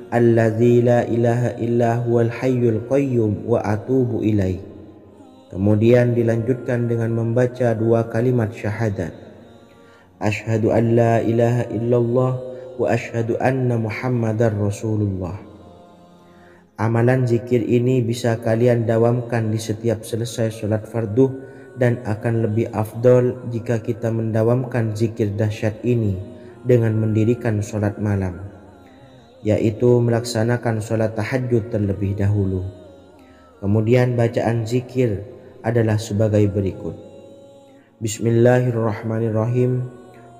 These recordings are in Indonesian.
alladzi la ilaha illa huwal hayyul qayyum wa atubu ilaih. Kemudian dilanjutkan dengan membaca dua kalimat syahadat. Asyhadu an la ilaha illallah wa asyhadu anna Muhammadar Rasulullah. Amalan zikir ini bisa kalian dawamkan di setiap selesai sholat fardu dan akan lebih afdol jika kita mendawamkan zikir dahsyat ini dengan mendirikan sholat malam, yaitu melaksanakan sholat tahajud terlebih dahulu. Kemudian bacaan zikir adalah sebagai berikut. Bismillahirrahmanirrahim.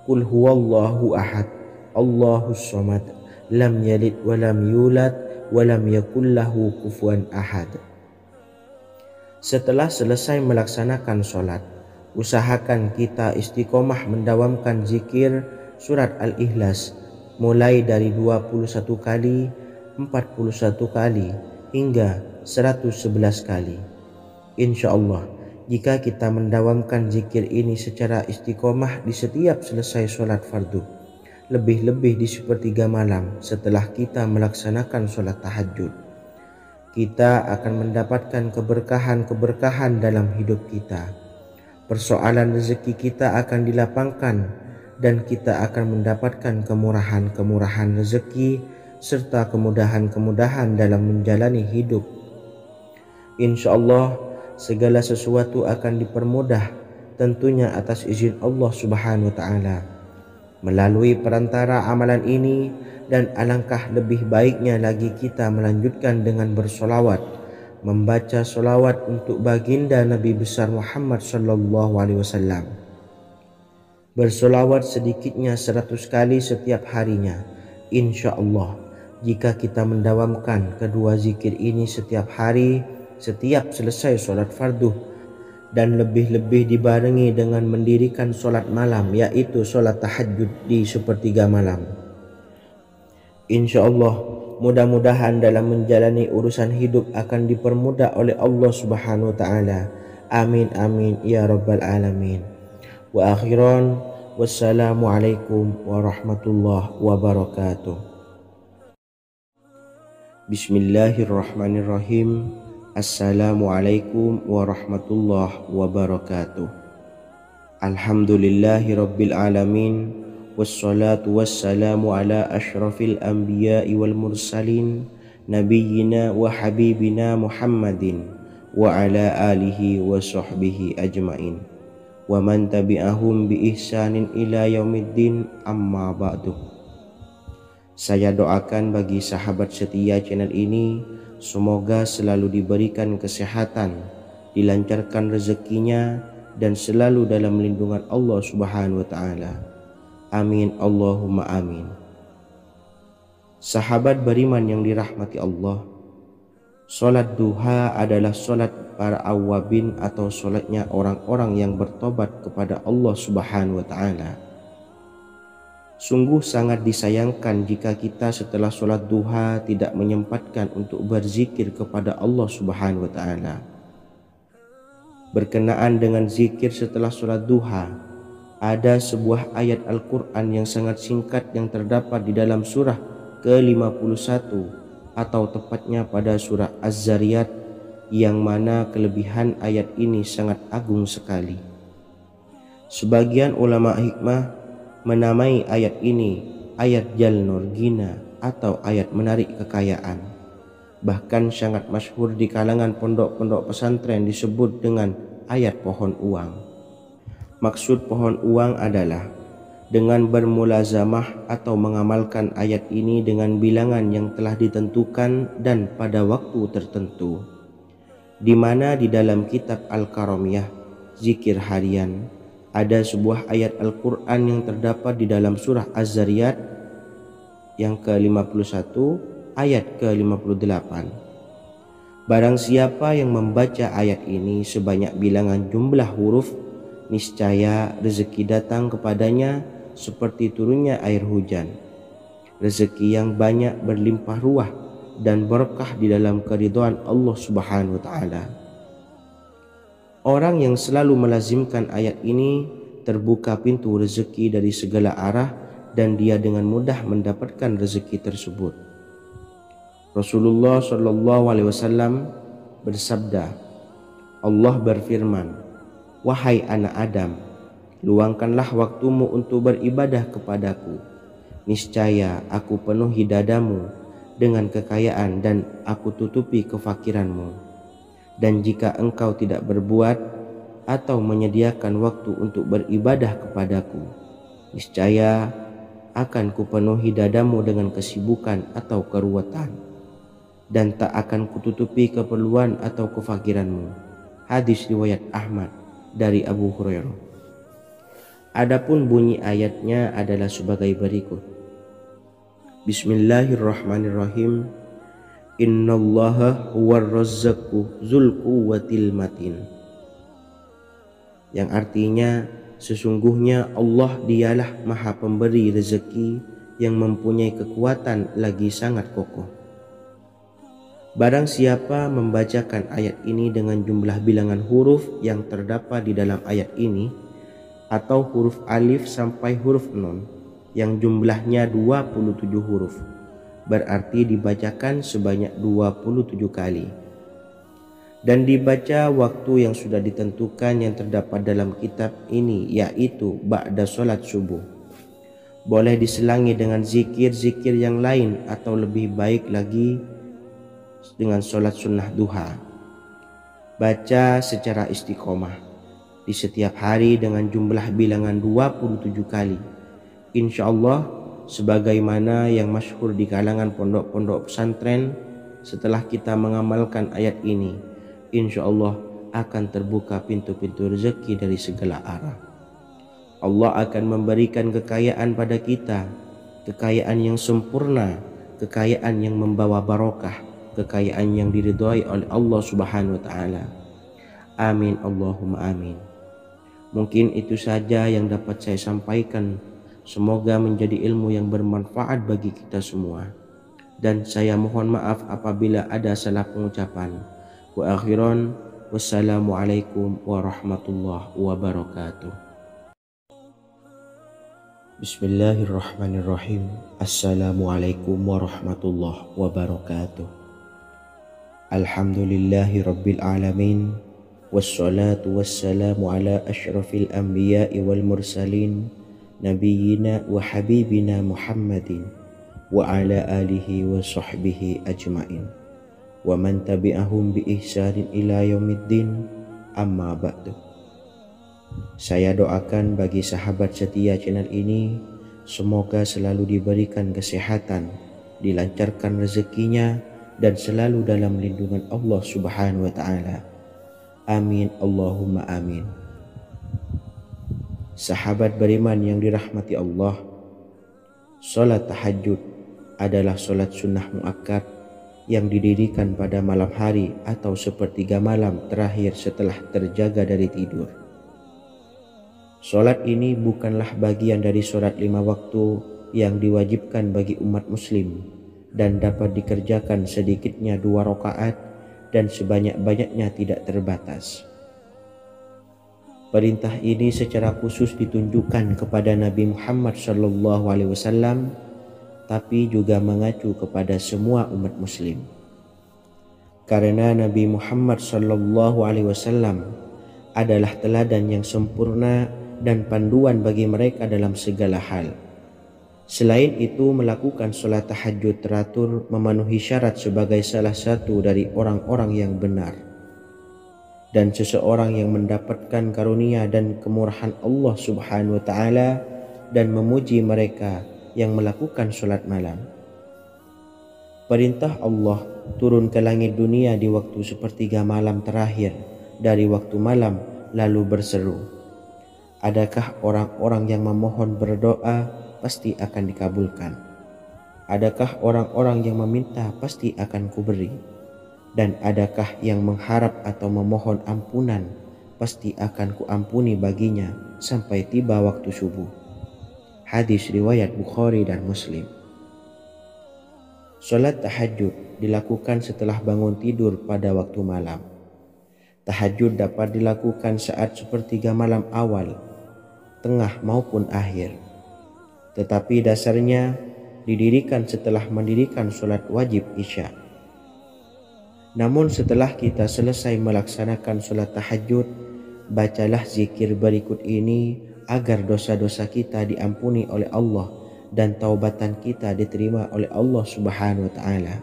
Qul huwallahu ahad, Allahus samad, lam yalid wa lam yulad wa lam yakul lahu kufuwan ahad. Setelah selesai melaksanakan sholat, usahakan kita istiqomah mendawamkan zikir surat Al-Ikhlas mulai dari 21 kali, 41 kali, hingga 111 kali. Insya Allah, jika kita mendawamkan zikir ini secara istiqomah di setiap selesai sholat fardu, lebih-lebih di sepertiga malam setelah kita melaksanakan sholat tahajud, kita akan mendapatkan keberkahan-keberkahan dalam hidup kita. Persoalan rezeki kita akan dilapangkan dan kita akan mendapatkan kemurahan-kemurahan rezeki serta kemudahan-kemudahan dalam menjalani hidup. Insya Allah, segala sesuatu akan dipermudah, tentunya atas izin Allah Subhanahu wa Ta'ala, melalui perantara amalan ini. Dan alangkah lebih baiknya lagi kita melanjutkan dengan bersolawat, membaca solawat untuk baginda Nabi besar Muhammad sallallahu alaihi wasallam. Bersolawat sedikitnya 100 kali setiap harinya. Insya Allah, jika kita mendawamkan kedua zikir ini setiap hari, setiap selesai sholat fardu, dan lebih-lebih dibarengi dengan mendirikan sholat malam, yaitu sholat tahajud di sepertiga malam, insya Allah mudah-mudahan dalam menjalani urusan hidup akan dipermudah oleh Allah Subhanahu wa Ta'ala. Amin amin ya rabbal alamin. Wa akhiran, wassalamualaikum warahmatullahi wabarakatuh. Bismillahirrahmanirrahim. Assalamualaikum warahmatullahi wabarakatuh. Alhamdulillahi rabbil alamin, wassalatu wassalamu ala ashrafil anbiya'i wal mursalin, nabiyyina wa habibina Muhammadin wa ala alihi wa sahbihi ajmain, wa man tabi'ahum bi ihsanin ila yaumiddin, amma ba'du. Saya doakan bagi sahabat setia channel ini, semoga selalu diberikan kesehatan, dilancarkan rezekinya, dan selalu dalam lindungan Allah Subhanahu wa Ta'ala. Amin Allahumma amin. Sahabat beriman yang dirahmati Allah, sholat duha adalah sholat para awabin atau sholatnya orang-orang yang bertobat kepada Allah Subhanahu wa Ta'ala. Sungguh sangat disayangkan jika kita setelah sholat duha tidak menyempatkan untuk berzikir kepada Allah Subhanahu wa Ta'ala. Berkenaan dengan zikir setelah sholat duha, ada sebuah ayat Al-Quran yang sangat singkat yang terdapat di dalam surah ke-51 atau tepatnya pada surah Az-Zariyat, yang mana kelebihan ayat ini sangat agung sekali. Sebagian ulama hikmah menamai ayat ini ayat Jalnur Gina atau ayat menarik kekayaan. Bahkan sangat masyhur di kalangan pondok-pondok pesantren disebut dengan ayat pohon uang. Maksud pohon uang adalah dengan bermulazamah atau mengamalkan ayat ini dengan bilangan yang telah ditentukan dan pada waktu tertentu, di mana di dalam kitab Al-Karamiyah zikir harian ada sebuah ayat Al-Quran yang terdapat di dalam surah Az-Zariyat yang ke-51 ayat ke-58. Barang siapa yang membaca ayat ini sebanyak bilangan jumlah huruf, niscaya rezeki datang kepadanya seperti turunnya air hujan. Rezeki yang banyak berlimpah ruah dan berkah di dalam keridhaan Allah Subhanahu wa Ta'ala. Orang yang selalu melazimkan ayat ini terbuka pintu rezeki dari segala arah dan dia dengan mudah mendapatkan rezeki tersebut. Rasulullah Shallallahu Alaihi Wasallam bersabda, Allah berfirman, wahai anak Adam, luangkanlah waktumu untuk beribadah kepadaku. Niscaya aku penuhi dadamu dengan kekayaan dan aku tutupi kefakiranmu. Dan jika engkau tidak berbuat atau menyediakan waktu untuk beribadah kepadaku, niscaya akan kupenuhi dadamu dengan kesibukan atau keruwetan, dan tak akan kututupi keperluan atau kefakiranmu. Hadis riwayat Ahmad dari Abu Hurairah. Adapun bunyi ayatnya adalah sebagai berikut. Bismillahirrahmanirrahim. Innallaha huwar razzaqu dzul quwwatil matin. Yang artinya, sesungguhnya Allah dialah Maha Pemberi rezeki yang mempunyai kekuatan lagi sangat kokoh. Barang siapa membacakan ayat ini dengan jumlah bilangan huruf yang terdapat di dalam ayat ini, atau huruf alif sampai huruf nun yang jumlahnya 27 huruf, berarti dibacakan sebanyak 27 kali. Dan dibaca waktu yang sudah ditentukan yang terdapat dalam kitab ini, yaitu ba'da sholat subuh. Boleh diselangi dengan zikir-zikir yang lain atau lebih baik lagi dengan sholat sunnah duha. Baca secara istiqomah di setiap hari dengan jumlah bilangan 27 kali. Insya Allah, sebagaimana yang masyhur di kalangan pondok-pondok pesantren, setelah kita mengamalkan ayat ini, insya Allah akan terbuka pintu-pintu rezeki dari segala arah. Allah akan memberikan kekayaan pada kita, kekayaan yang sempurna, kekayaan yang membawa barokah, kekayaan yang diridhai oleh Allah Subhanahu wa taala. Amin Allahumma amin. Mungkin itu saja yang dapat saya sampaikan. Semoga menjadi ilmu yang bermanfaat bagi kita semua. Dan saya mohon maaf apabila ada salah pengucapan. Wa akhiran, wassalamualaikum warahmatullahi wabarakatuh. Bismillahirrahmanirrahim. Assalamualaikum warahmatullahi wabarakatuh. Alhamdulillahi rabbil alamin. Wassalatu wassalamu ala ashrafil anbiya'i wal mursalin, nabiyyina wa habibina Muhammadin wa ala alihi wa sahbihi ajmain wa man tabi'ahum bi ihsanin ila yaumiddin, amma ba'du. Saya doakan bagi sahabat setia channel ini, semoga selalu diberikan kesehatan, dilancarkan rezekinya, dan selalu dalam lindungan Allah Subhanahu wa ta'ala. Amin Allahumma amin. Sahabat beriman yang dirahmati Allah, salat tahajud adalah salat sunnah muakkad yang didirikan pada malam hari atau sepertiga malam terakhir setelah terjaga dari tidur. Salat ini bukanlah bagian dari salat 5 waktu yang diwajibkan bagi umat muslim dan dapat dikerjakan sedikitnya 2 rakaat dan sebanyak-banyaknya tidak terbatas. Perintah ini secara khusus ditunjukkan kepada Nabi Muhammad SAW, tapi juga mengacu kepada semua umat muslim. Karena Nabi Muhammad SAW adalah teladan yang sempurna dan panduan bagi mereka dalam segala hal. Selain itu, melakukan sholat tahajud teratur memenuhi syarat sebagai salah satu dari orang-orang yang benar. Dan seseorang yang mendapatkan karunia dan kemurahan Allah Subhanahu wa ta'ala dan memuji mereka yang melakukan sholat malam. Perintah Allah turun ke langit dunia di waktu sepertiga malam terakhir dari waktu malam lalu berseru, adakah orang-orang yang memohon berdoa pasti akan dikabulkan? Adakah orang-orang yang meminta pasti akan kuberi? Dan adakah yang mengharap atau memohon ampunan pasti akan kuampuni baginya sampai tiba waktu subuh? Hadis riwayat Bukhari dan Muslim. Salat tahajud dilakukan setelah bangun tidur pada waktu malam. Tahajud dapat dilakukan saat sepertiga malam awal, tengah maupun akhir. Tetapi dasarnya didirikan setelah mendirikan sholat wajib isya. Namun setelah kita selesai melaksanakan sholat tahajud, bacalah zikir berikut ini agar dosa-dosa kita diampuni oleh Allah dan taubatan kita diterima oleh Allah Subhanahu wa taala.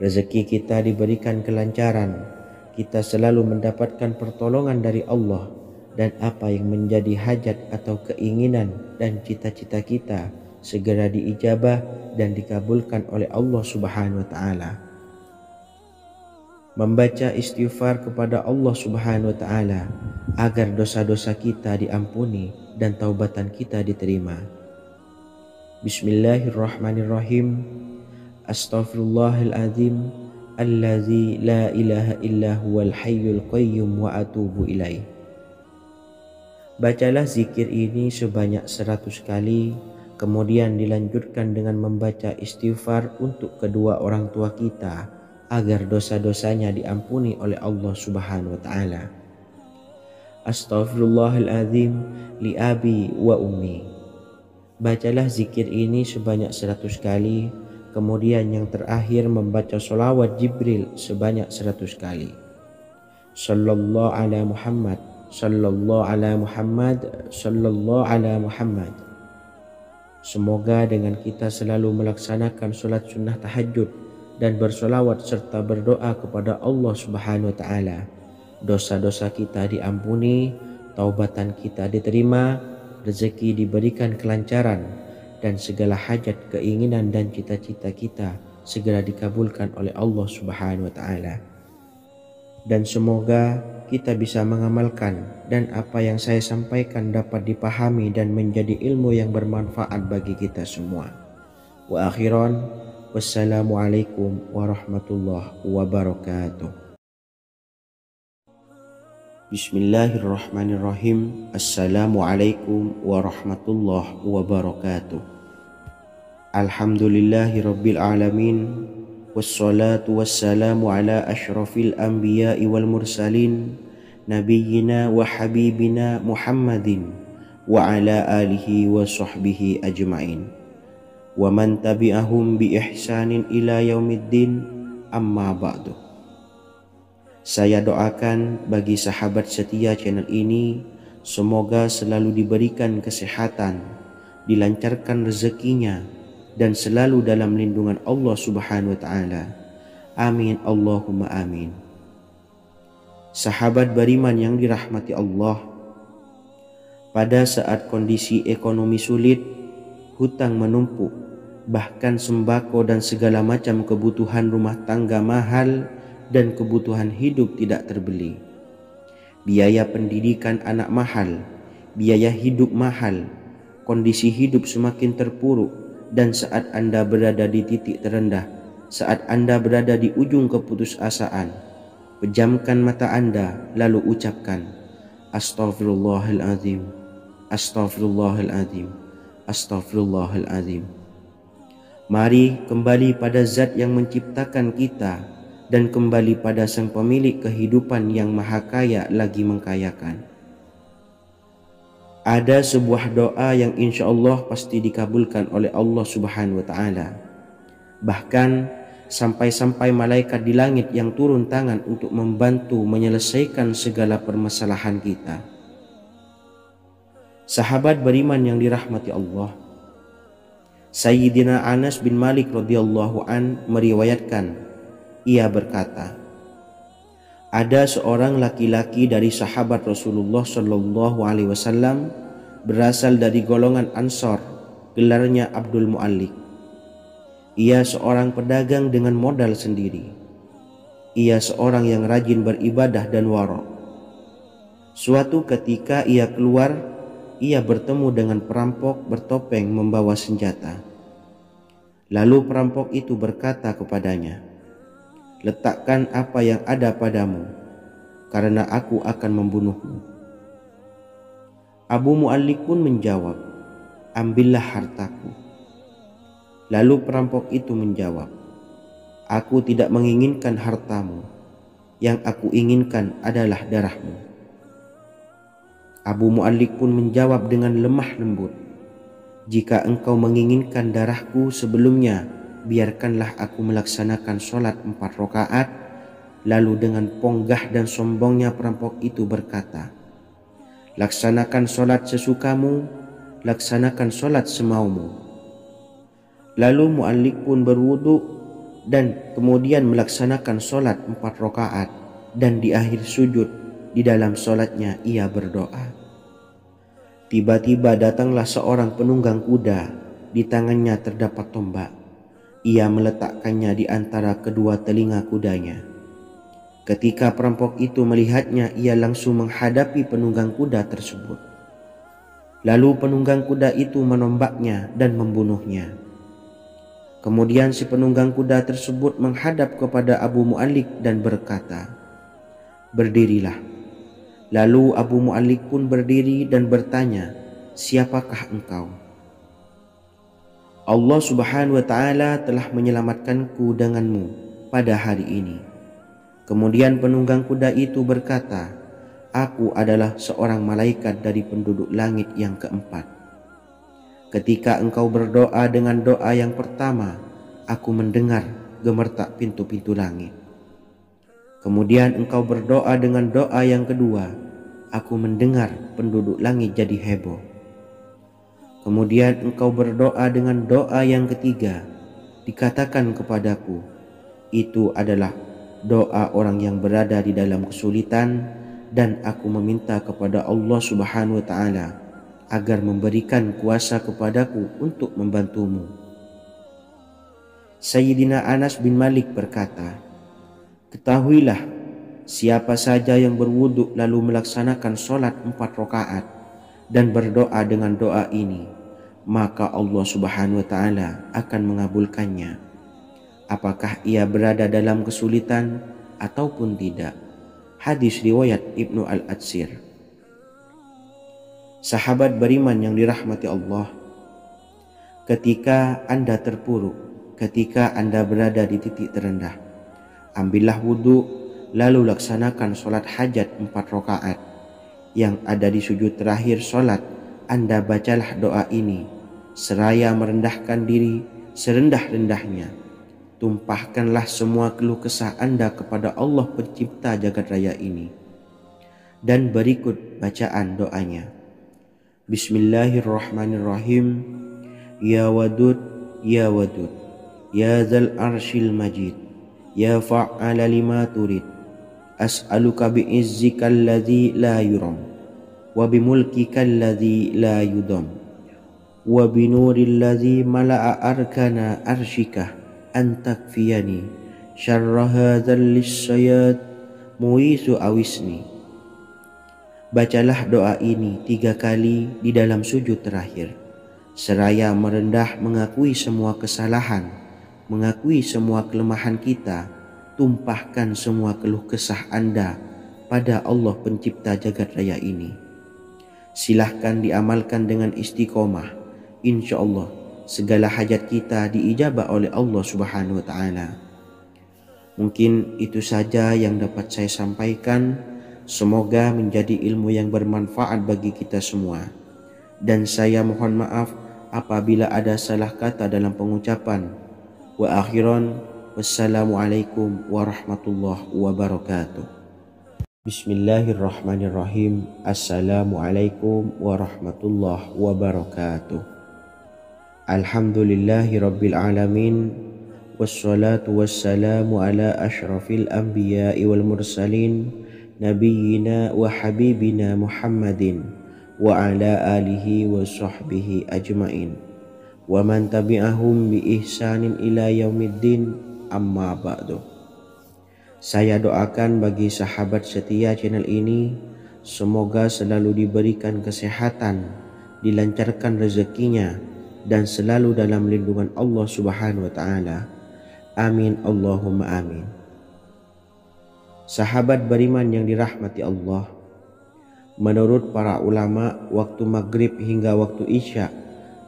Rezeki kita diberikan kelancaran, kita selalu mendapatkan pertolongan dari Allah, dan apa yang menjadi hajat atau keinginan dan cita-cita kita segera diijabah dan dikabulkan oleh Allah Subhanahu wa taala. Membaca istighfar kepada Allah Subhanahu wa taala agar dosa-dosa kita diampuni dan taubatan kita diterima. Bismillahirrahmanirrahim. Astaghfirullahaladzim allazi la ilaha illa huwal hayyul qayyum wa atubu ilaih. Bacalah zikir ini sebanyak 100 kali, kemudian dilanjutkan dengan membaca istighfar untuk kedua orang tua kita agar dosa-dosanya diampuni oleh Allah Subhanahu wa taala. Astaghfirullahaladzim li abi wa ummi. Bacalah zikir ini sebanyak 100 kali, kemudian yang terakhir membaca sholawat Jibril sebanyak 100 kali. Sallallahu ala Muhammad, sallallahu ala Muhammad, sallallahu ala Muhammad. Semoga dengan kita selalu melaksanakan sholat sunnah tahajud dan bersolawat serta berdoa kepada Allah Subhanahu wa taala, dosa-dosa kita diampuni, taubatan kita diterima, rezeki diberikan kelancaran, dan segala hajat, keinginan dan cita-cita kita segera dikabulkan oleh Allah Subhanahu wa taala. Dan semoga kita bisa mengamalkan dan apa yang saya sampaikan dapat dipahami dan menjadi ilmu yang bermanfaat bagi kita semua. Wa akhiran, wassalamualaikum warahmatullahi wabarakatuh. Bismillahirrahmanirrahim. Assalamualaikum warahmatullahi wabarakatuh. Alhamdulillahi rabbil alamin. Wassalatu wassalamu ala ashrafil anbiya'i wal mursalin, nabiyyina wa habibina Muhammadin wa ala alihi wa sahbihi ajma'in, wa man tabi'ahum bi ihsanin ila yaumiddin, amma ba'du. Saya doakan bagi sahabat setia channel ini, semoga selalu diberikan kesehatan, dilancarkan rezekinya, dan selalu dalam lindungan Allah Subhanahu wa taala. Amin Allahumma amin. Sahabat beriman yang dirahmati Allah, pada saat kondisi ekonomi sulit, hutang menumpuk, bahkan sembako dan segala macam kebutuhan rumah tangga mahal dan kebutuhan hidup tidak terbeli. Biaya pendidikan anak mahal, biaya hidup mahal, kondisi hidup semakin terpuruk, dan saat Anda berada di titik terendah, saat Anda berada di ujung keputusasaan, pejamkan mata Anda lalu ucapkan Astaghfirullahaladzim, Astaghfirullahaladzim, Astaghfirullahaladzim. Mari kembali pada Zat yang menciptakan kita dan kembali pada Sang Pemilik kehidupan yang Maha Kaya lagi mengkayakan. Ada sebuah doa yang insya Allah pasti dikabulkan oleh Allah Subhanahu wa taala. Bahkan sampai-sampai malaikat di langit yang turun tangan untuk membantu menyelesaikan segala permasalahan kita. Sahabat beriman yang dirahmati Allah, Sayyidina Anas bin Malik radhiyallahu an meriwayatkan, ia berkata, ada seorang laki-laki dari sahabat Rasulullah Shallallahu Alaihi Wasallam berasal dari golongan Ansor, gelarnya Abdul Mu'allik. Ia seorang pedagang dengan modal sendiri. Ia seorang yang rajin beribadah dan wara'. Suatu ketika ia keluar, ia bertemu dengan perampok bertopeng membawa senjata. Lalu perampok itu berkata kepadanya, letakkan apa yang ada padamu, karena aku akan membunuhmu. Abu Mu'allik pun menjawab, ambillah hartaku. Lalu perampok itu menjawab, aku tidak menginginkan hartamu, yang aku inginkan adalah darahmu. Abu Mu'allik pun menjawab dengan lemah lembut, jika engkau menginginkan darahku sebelumnya, biarkanlah aku melaksanakan sholat 4 rakaat. Lalu dengan ponggah dan sombongnya perampok itu berkata, laksanakan sholat sesukamu, laksanakan sholat semaumu. Lalu mu'allik pun berwudu dan kemudian melaksanakan sholat 4 rakaat, dan di akhir sujud di dalam sholatnya ia berdoa. Tiba-tiba datanglah seorang penunggang kuda, di tangannya terdapat tombak. Ia meletakkannya di antara kedua telinga kudanya. Ketika perampok itu melihatnya, ia langsung menghadapi penunggang kuda tersebut. Lalu penunggang kuda itu menombaknya dan membunuhnya. Kemudian si penunggang kuda tersebut menghadap kepada Abu Mu'allik dan berkata, berdirilah. Lalu Abu Mu'allik pun berdiri dan bertanya, siapakah engkau? Allah Subhanahu wa ta'ala telah menyelamatkanku denganmu pada hari ini. Kemudian penunggang kuda itu berkata, aku adalah seorang malaikat dari penduduk langit yang keempat. Ketika engkau berdoa dengan doa yang pertama, aku mendengar gemertak pintu-pintu langit. Kemudian engkau berdoa dengan doa yang kedua, aku mendengar penduduk langit jadi heboh. Kemudian engkau berdoa dengan doa yang ketiga, dikatakan kepadaku, itu adalah doa orang yang berada di dalam kesulitan, dan aku meminta kepada Allah Subhanahu wa ta'ala agar memberikan kuasa kepadaku untuk membantumu. Sayyidina Anas bin Malik berkata, ketahuilah, siapa saja yang berwudu lalu melaksanakan sholat 4 rakaat dan berdoa dengan doa ini, maka Allah Subhanahu wa ta'ala akan mengabulkannya, apakah ia berada dalam kesulitan ataupun tidak. Hadis riwayat Ibnu Al-Atsir. Sahabat beriman yang dirahmati Allah, ketika Anda terpuruk, ketika Anda berada di titik terendah, ambillah wudu, lalu laksanakan sholat hajat 4 rakaat. Yang ada di sujud terakhir sholat, Anda bacalah doa ini, seraya merendahkan diri serendah-rendahnya. Tumpahkanlah semua keluh kesah Anda kepada Allah pencipta jagat raya ini. Dan berikut bacaan doanya. Bismillahirrahmanirrahim. Ya Wadud, Ya Wadud, Ya Dzal Arsyil Majid, Ya Fa'ala lima turid, as'aluka bi'izzika alladzi la yuram, wa bimulkika alladzi la yudam, wa binuril ladzi mala'a arkana arsyika, antakfiyani syarra hadzal lisyayat muisu awisni. Bacalah doa ini 3 kali di dalam sujud terakhir, seraya merendah mengakui semua kesalahan, mengakui semua kelemahan kita. Tumpahkan semua keluh kesah Anda pada Allah pencipta jagat raya ini. Silahkan diamalkan dengan istiqomah. Insya Allah segala hajat kita diijabah oleh Allah Subhanahu wa ta'ala. Mungkin itu saja yang dapat saya sampaikan. Semoga menjadi ilmu yang bermanfaat bagi kita semua. Dan saya mohon maaf apabila ada salah kata dalam pengucapan. Wa akhiran, wassalamualaikum warahmatullahi wabarakatuh. Bismillahirrahmanirrahim. Assalamualaikum warahmatullahi wabarakatuh. Alhamdulillahi rabbil alamin. Wassalatu wassalamu ala ashrafil anbiya'i wal mursalin, Nabiyyina wa habibina Muhammadin wa ala alihi wa sahbihi ajmain, wa man tabi'ahum bi ihsanin ila yaumiddin, amma ba'du. Saya doakan bagi sahabat setia channel ini, semoga selalu diberikan kesehatan, dilancarkan rezekinya, dan selalu dalam lindungan Allah Subhanahu wa ta'ala. Amin Allahumma amin. Sahabat beriman yang dirahmati Allah, menurut para ulama, waktu maghrib hingga waktu isya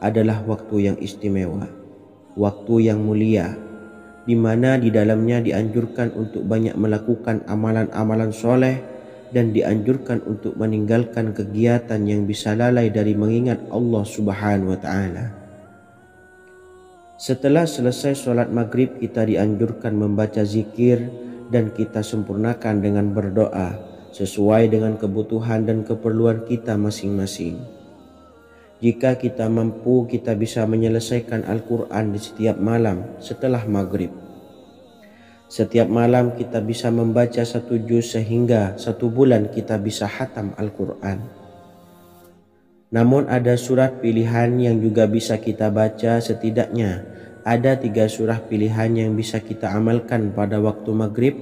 adalah waktu yang istimewa, waktu yang mulia, di mana di dalamnya dianjurkan untuk banyak melakukan amalan-amalan soleh dan dianjurkan untuk meninggalkan kegiatan yang bisa lalai dari mengingat Allah Subhanahu wa ta'ala. Setelah selesai sholat maghrib, kita dianjurkan membaca zikir dan kita sempurnakan dengan berdoa sesuai dengan kebutuhan dan keperluan kita masing-masing. Jika kita mampu, kita bisa menyelesaikan Al-Quran di setiap malam setelah maghrib. Setiap malam kita bisa membaca 1 juz sehingga 1 bulan kita bisa khatam Al-Quran. Namun ada surat pilihan yang juga bisa kita baca. Setidaknya ada 3 surah pilihan yang bisa kita amalkan pada waktu maghrib,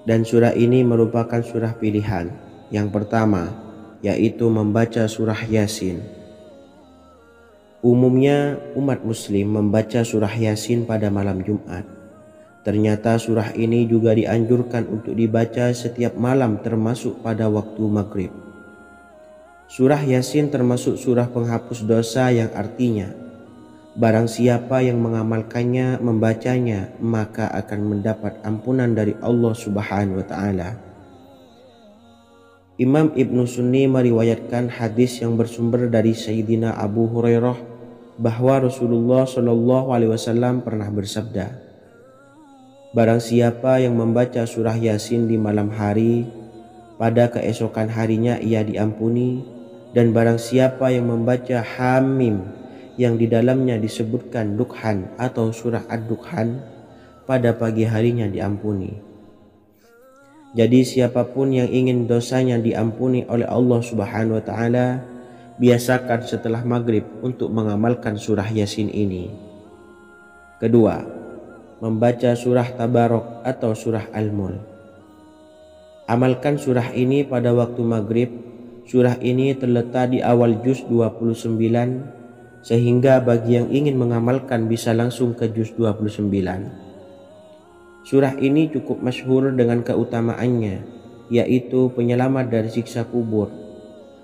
dan surah ini merupakan surah pilihan. Yang pertama yaitu membaca surah Yasin. Umumnya umat muslim membaca surah Yasin pada malam Jumat. Ternyata surah ini juga dianjurkan untuk dibaca setiap malam termasuk pada waktu maghrib. Surah Yasin termasuk surah penghapus dosa yang artinya barang siapa yang mengamalkannya, membacanya, maka akan mendapat ampunan dari Allah Subhanahu wa taala. Imam Ibnu Sunni meriwayatkan hadis yang bersumber dari Sayyidina Abu Hurairah bahwa Rasulullah Shallallahu alaihi wasallam pernah bersabda, barang siapa yang membaca surah Yasin di malam hari, pada keesokan harinya ia diampuni. Dan barang siapa yang membaca Hamim yang di dalamnya disebutkan Dukhan atau surah Ad-Dukhan, pada pagi harinya diampuni. Jadi siapapun yang ingin dosanya diampuni oleh Allah Subhanahu wa taala, biasakan setelah maghrib untuk mengamalkan surah Yasin ini. Kedua, membaca surah Tabarok atau surah Al-Mulk. Amalkan surah ini pada waktu maghrib. Surah ini terletak di awal juz 29, sehingga bagi yang ingin mengamalkan bisa langsung ke juz 29. Surah ini cukup masyhur dengan keutamaannya, yaitu penyelamat dari siksa kubur.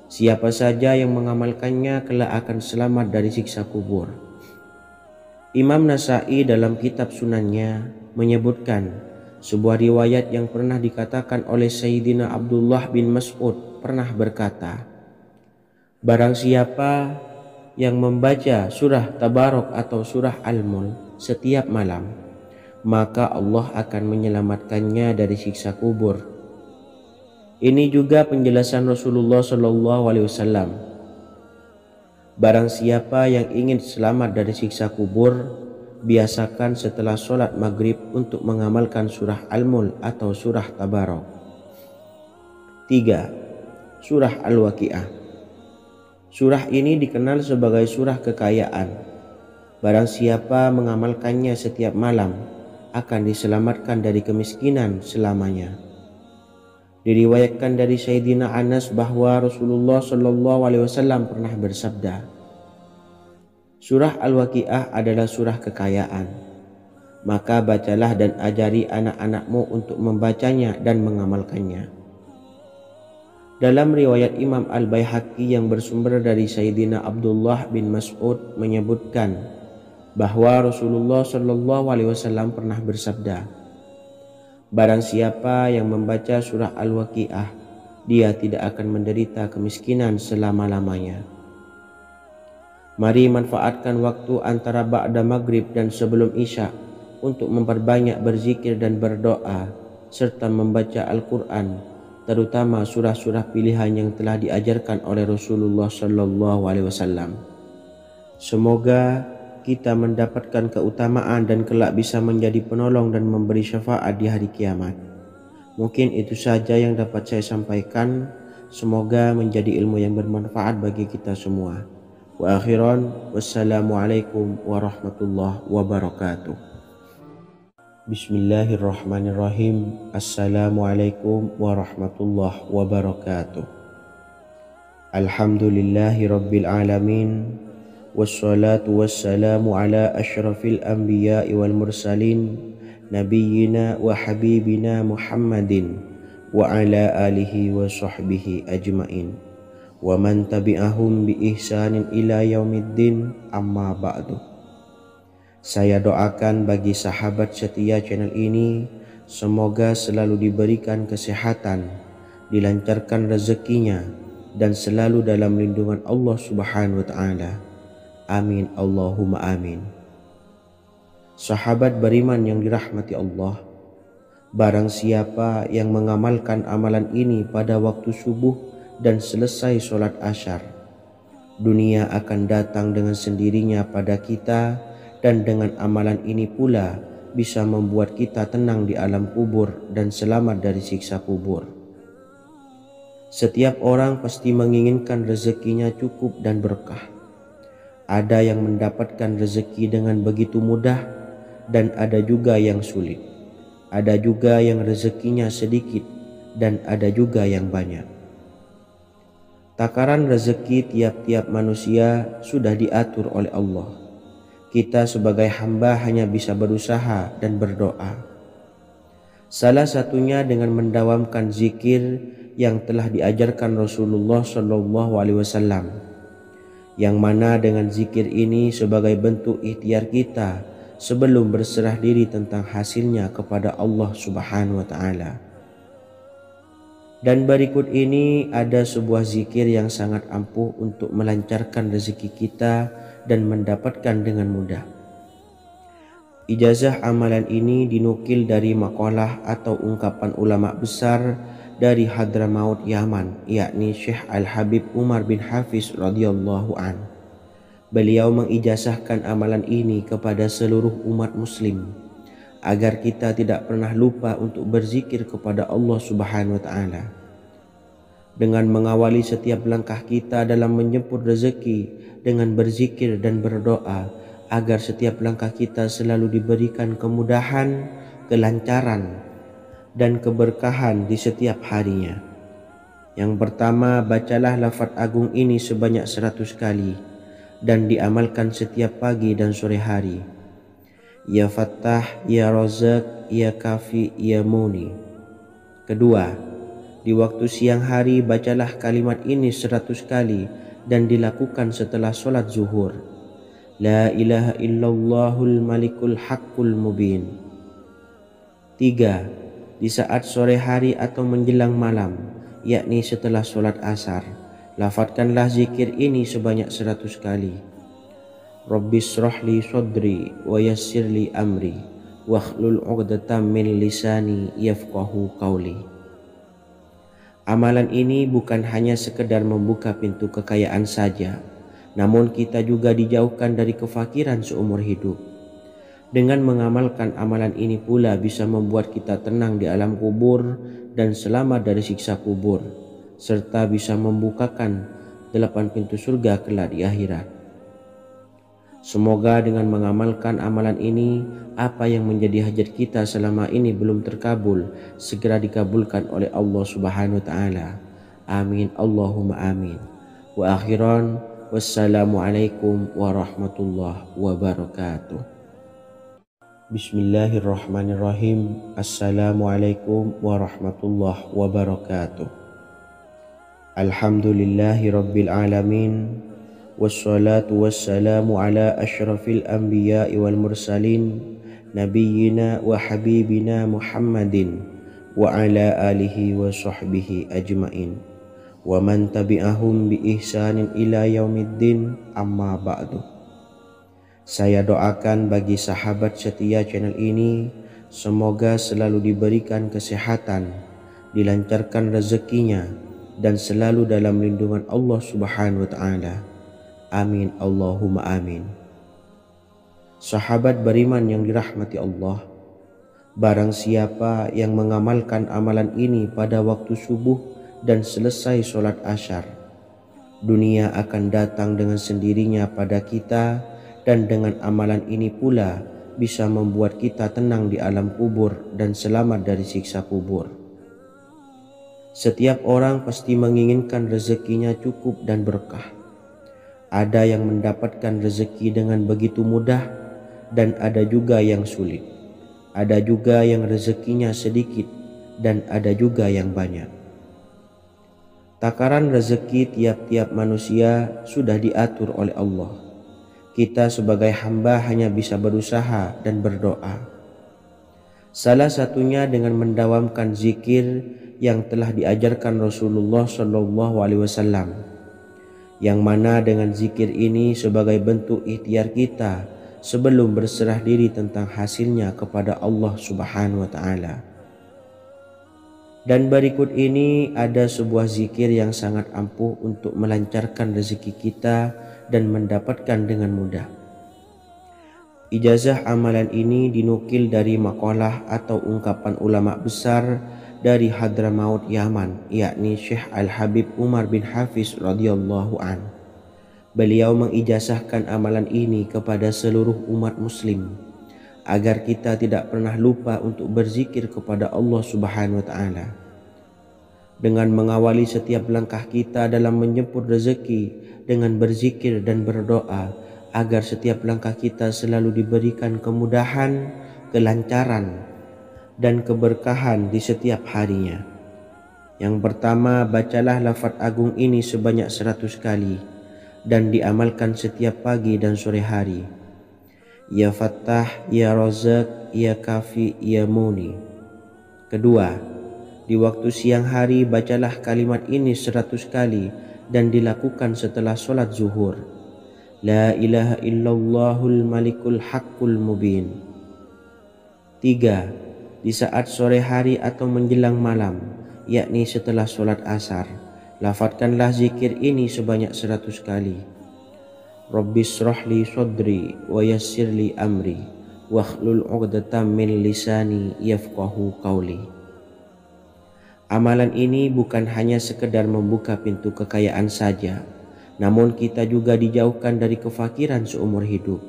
Siapa saja yang mengamalkannya kelak akan selamat dari siksa kubur. Imam Nasa'i dalam kitab Sunannya menyebutkan sebuah riwayat yang pernah dikatakan oleh Sayyidina Abdullah bin Mas'ud pernah berkata, barang siapa yang membaca surah Tabarok atau surah Al-Mulk setiap malam, maka Allah akan menyelamatkannya dari siksa kubur. Ini juga penjelasan Rasulullah Shallallahu alaihi wasallam. Barang siapa yang ingin selamat dari siksa kubur, biasakan setelah sholat maghrib untuk mengamalkan surah Al-Mulk atau surah Tabarok. 3. Surah Al-Waqiah. Surah ini dikenal sebagai surah kekayaan. Barang siapa mengamalkannya setiap malam akan diselamatkan dari kemiskinan selamanya. Diriwayatkan dari Sayyidina Anas bahwa Rasulullah Shallallahu alaihi wasallam pernah bersabda, surah Al-Waqiah adalah surah kekayaan. Maka bacalah dan ajari anak-anakmu untuk membacanya dan mengamalkannya. Dalam riwayat Imam Al-Baihaqi yang bersumber dari Sayyidina Abdullah bin Mas'ud menyebutkan bahwa Rasulullah Shallallahu alaihi wasallam pernah bersabda, barang siapa yang membaca surah Al-Waqiah, dia tidak akan menderita kemiskinan selama-lamanya. Mari manfaatkan waktu antara ba'da maghrib dan sebelum isya untuk memperbanyak berzikir dan berdoa serta membaca Al-Quran, terutama surah-surah pilihan yang telah diajarkan oleh Rasulullah Shallallahu alaihi wasallam. Semoga kita mendapatkan keutamaan dan kelak bisa menjadi penolong dan memberi syafaat di hari kiamat. Mungkin itu saja yang dapat saya sampaikan. Semoga menjadi ilmu yang bermanfaat bagi kita semua. Wa akhiran, wassalamualaikum warahmatullahi wabarakatuh. Bismillahirrahmanirrahim. Assalamualaikum warahmatullahi wabarakatuh. Alhamdulillahi rabbil alamin. Wassalatu wassalamu ala ashrafil anbiya'i wal mursalin, nabiyyina wa habibina Muhammadin wa ala alihi wa sahbihi ajmain, wa man tabi'ahum bi ihsanin ila yaumiddin, amma ba'du. Saya doakan bagi sahabat setia channel ini, semoga selalu diberikan kesehatan, dilancarkan rezekinya, dan selalu dalam lindungan Allah Subhanahu wa ta'ala. Amin Allahumma amin. Sahabat beriman yang dirahmati Allah, barang siapa yang mengamalkan amalan ini pada waktu subuh dan selesai sholat asyar, dunia akan datang dengan sendirinya pada kita, dan dengan amalan ini pula bisa membuat kita tenang di alam kubur dan selamat dari siksa kubur. Setiap orang pasti menginginkan rezekinya cukup dan berkah. Ada yang mendapatkan rezeki dengan begitu mudah, dan ada juga yang sulit. Ada juga yang rezekinya sedikit, dan ada juga yang banyak. Takaran rezeki tiap-tiap manusia sudah diatur oleh Allah. Kita sebagai hamba hanya bisa berusaha dan berdoa. Salah satunya dengan mendawamkan zikir yang telah diajarkan Rasulullah SAW, yang mana dengan zikir ini sebagai bentuk ikhtiar kita sebelum berserah diri tentang hasilnya kepada Allah Subhanahu wa Ta'ala. Dan berikut ini ada sebuah zikir yang sangat ampuh untuk melancarkan rezeki kita dan mendapatkan dengan mudah. Ijazah amalan ini dinukil dari makalah atau ungkapan ulama besar dari Hadramaut Yaman, yakni Syekh Al-Habib Umar bin Hafiz radhiyallahu an. Beliau mengijazahkan amalan ini kepada seluruh umat muslim agar kita tidak pernah lupa untuk berzikir kepada Allah Subhanahu wa Ta'ala. Dengan mengawali setiap langkah kita dalam menjemput rezeki dengan berzikir dan berdoa agar setiap langkah kita selalu diberikan kemudahan, kelancaran, dan keberkahan di setiap harinya. Yang pertama, bacalah lafaz agung ini sebanyak 100 kali dan diamalkan setiap pagi dan sore hari. Ya Fattah, Ya Razak, Ya Kafi, Ya Muni. Kedua, di waktu siang hari bacalah kalimat ini 100 kali dan dilakukan setelah sholat zuhur. La ilaha illallahul malikul haqqul mubin. 3. Di saat sore hari atau menjelang malam, yakni setelah sholat asar, lafadzkanlah zikir ini sebanyak 100 kali. Rabbis shrahli sodri wa yassirli amri wakhlul 'uqdatam min lisani yafqahu qawli. Amalan ini bukan hanya sekedar membuka pintu kekayaan saja, namun kita juga dijauhkan dari kefakiran seumur hidup. Dengan mengamalkan amalan ini pula bisa membuat kita tenang di alam kubur dan selamat dari siksa kubur, serta bisa membukakan 8 pintu surga kelak di akhirat. Semoga dengan mengamalkan amalan ini, apa yang menjadi hajat kita selama ini belum terkabul, segera dikabulkan oleh Allah Subhanahu wa Ta'ala. Amin Allahumma amin. Wa akhiran, wassalamualaikum warahmatullahi wabarakatuh. Bismillahirrahmanirrahim. Assalamualaikum warahmatullahi wabarakatuh. Alhamdulillahi rabbil alamin. Wassalatu wassalamu ala ashrafil anbiya'i wal mursalin, nabiyyina wa habibina Muhammadin wa ala alihi wa sahbihi ajma'in wa man tabi'ahum bi ihsanin ila yaumiddin, amma ba'du. Saya doakan bagi sahabat setia channel ini, semoga selalu diberikan kesehatan, dilancarkan rezekinya, dan selalu dalam lindungan Allah Subhanahu wa Ta'ala. Amin Allahumma amin. Sahabat beriman yang dirahmati Allah, barang siapa yang mengamalkan amalan ini pada waktu subuh dan selesai sholat asyar, dunia akan datang dengan sendirinya pada kita, dan dengan amalan ini pula bisa membuat kita tenang di alam kubur dan selamat dari siksa kubur. Setiap orang pasti menginginkan rezekinya cukup dan berkah. Ada yang mendapatkan rezeki dengan begitu mudah, dan ada juga yang sulit. Ada juga yang rezekinya sedikit, dan ada juga yang banyak. Takaran rezeki tiap-tiap manusia sudah diatur oleh Allah. Kita sebagai hamba hanya bisa berusaha dan berdoa. Salah satunya dengan mendawamkan zikir yang telah diajarkan Rasulullah SAW, yang mana dengan zikir ini sebagai bentuk ikhtiar kita sebelum berserah diri tentang hasilnya kepada Allah Subhanahu wa taala. Dan berikut ini ada sebuah zikir yang sangat ampuh untuk melancarkan rezeki kita dan mendapatkan dengan mudah. Ijazah amalan ini dinukil dari makalah atau ungkapan ulama besar dari Hadramaut Yaman, yakni Syekh Al-Habib Umar bin Hafiz radhiyallahu an. Beliau mengijazahkan amalan ini kepada seluruh umat muslim agar kita tidak pernah lupa untuk berzikir kepada Allah Subhanahu wa taala. Dengan mengawali setiap langkah kita dalam menjemput rezeki dengan berzikir dan berdoa agar setiap langkah kita selalu diberikan kemudahan, kelancaran, dan keberkahan di setiap harinya. Yang pertama, bacalah lafaz agung ini sebanyak 100 kali dan diamalkan setiap pagi dan sore hari. Ya Fattah, Ya Razak, Ya Kafi, Ya Muni. Kedua, di waktu siang hari bacalah kalimat ini 100 kali dan dilakukan setelah sholat zuhur. La ilaha illallahul malikul haqqul mubin. 3. Di saat sore hari atau menjelang malam, yakni setelah sholat asar, lafadzkanlah zikir ini sebanyak 100 kali. Rabbis shrahli sadri wa yassirli amri wakhlul 'uqdatam min lisani yafqahu qawli. Amalan ini bukan hanya sekedar membuka pintu kekayaan saja, namun kita juga dijauhkan dari kefakiran seumur hidup.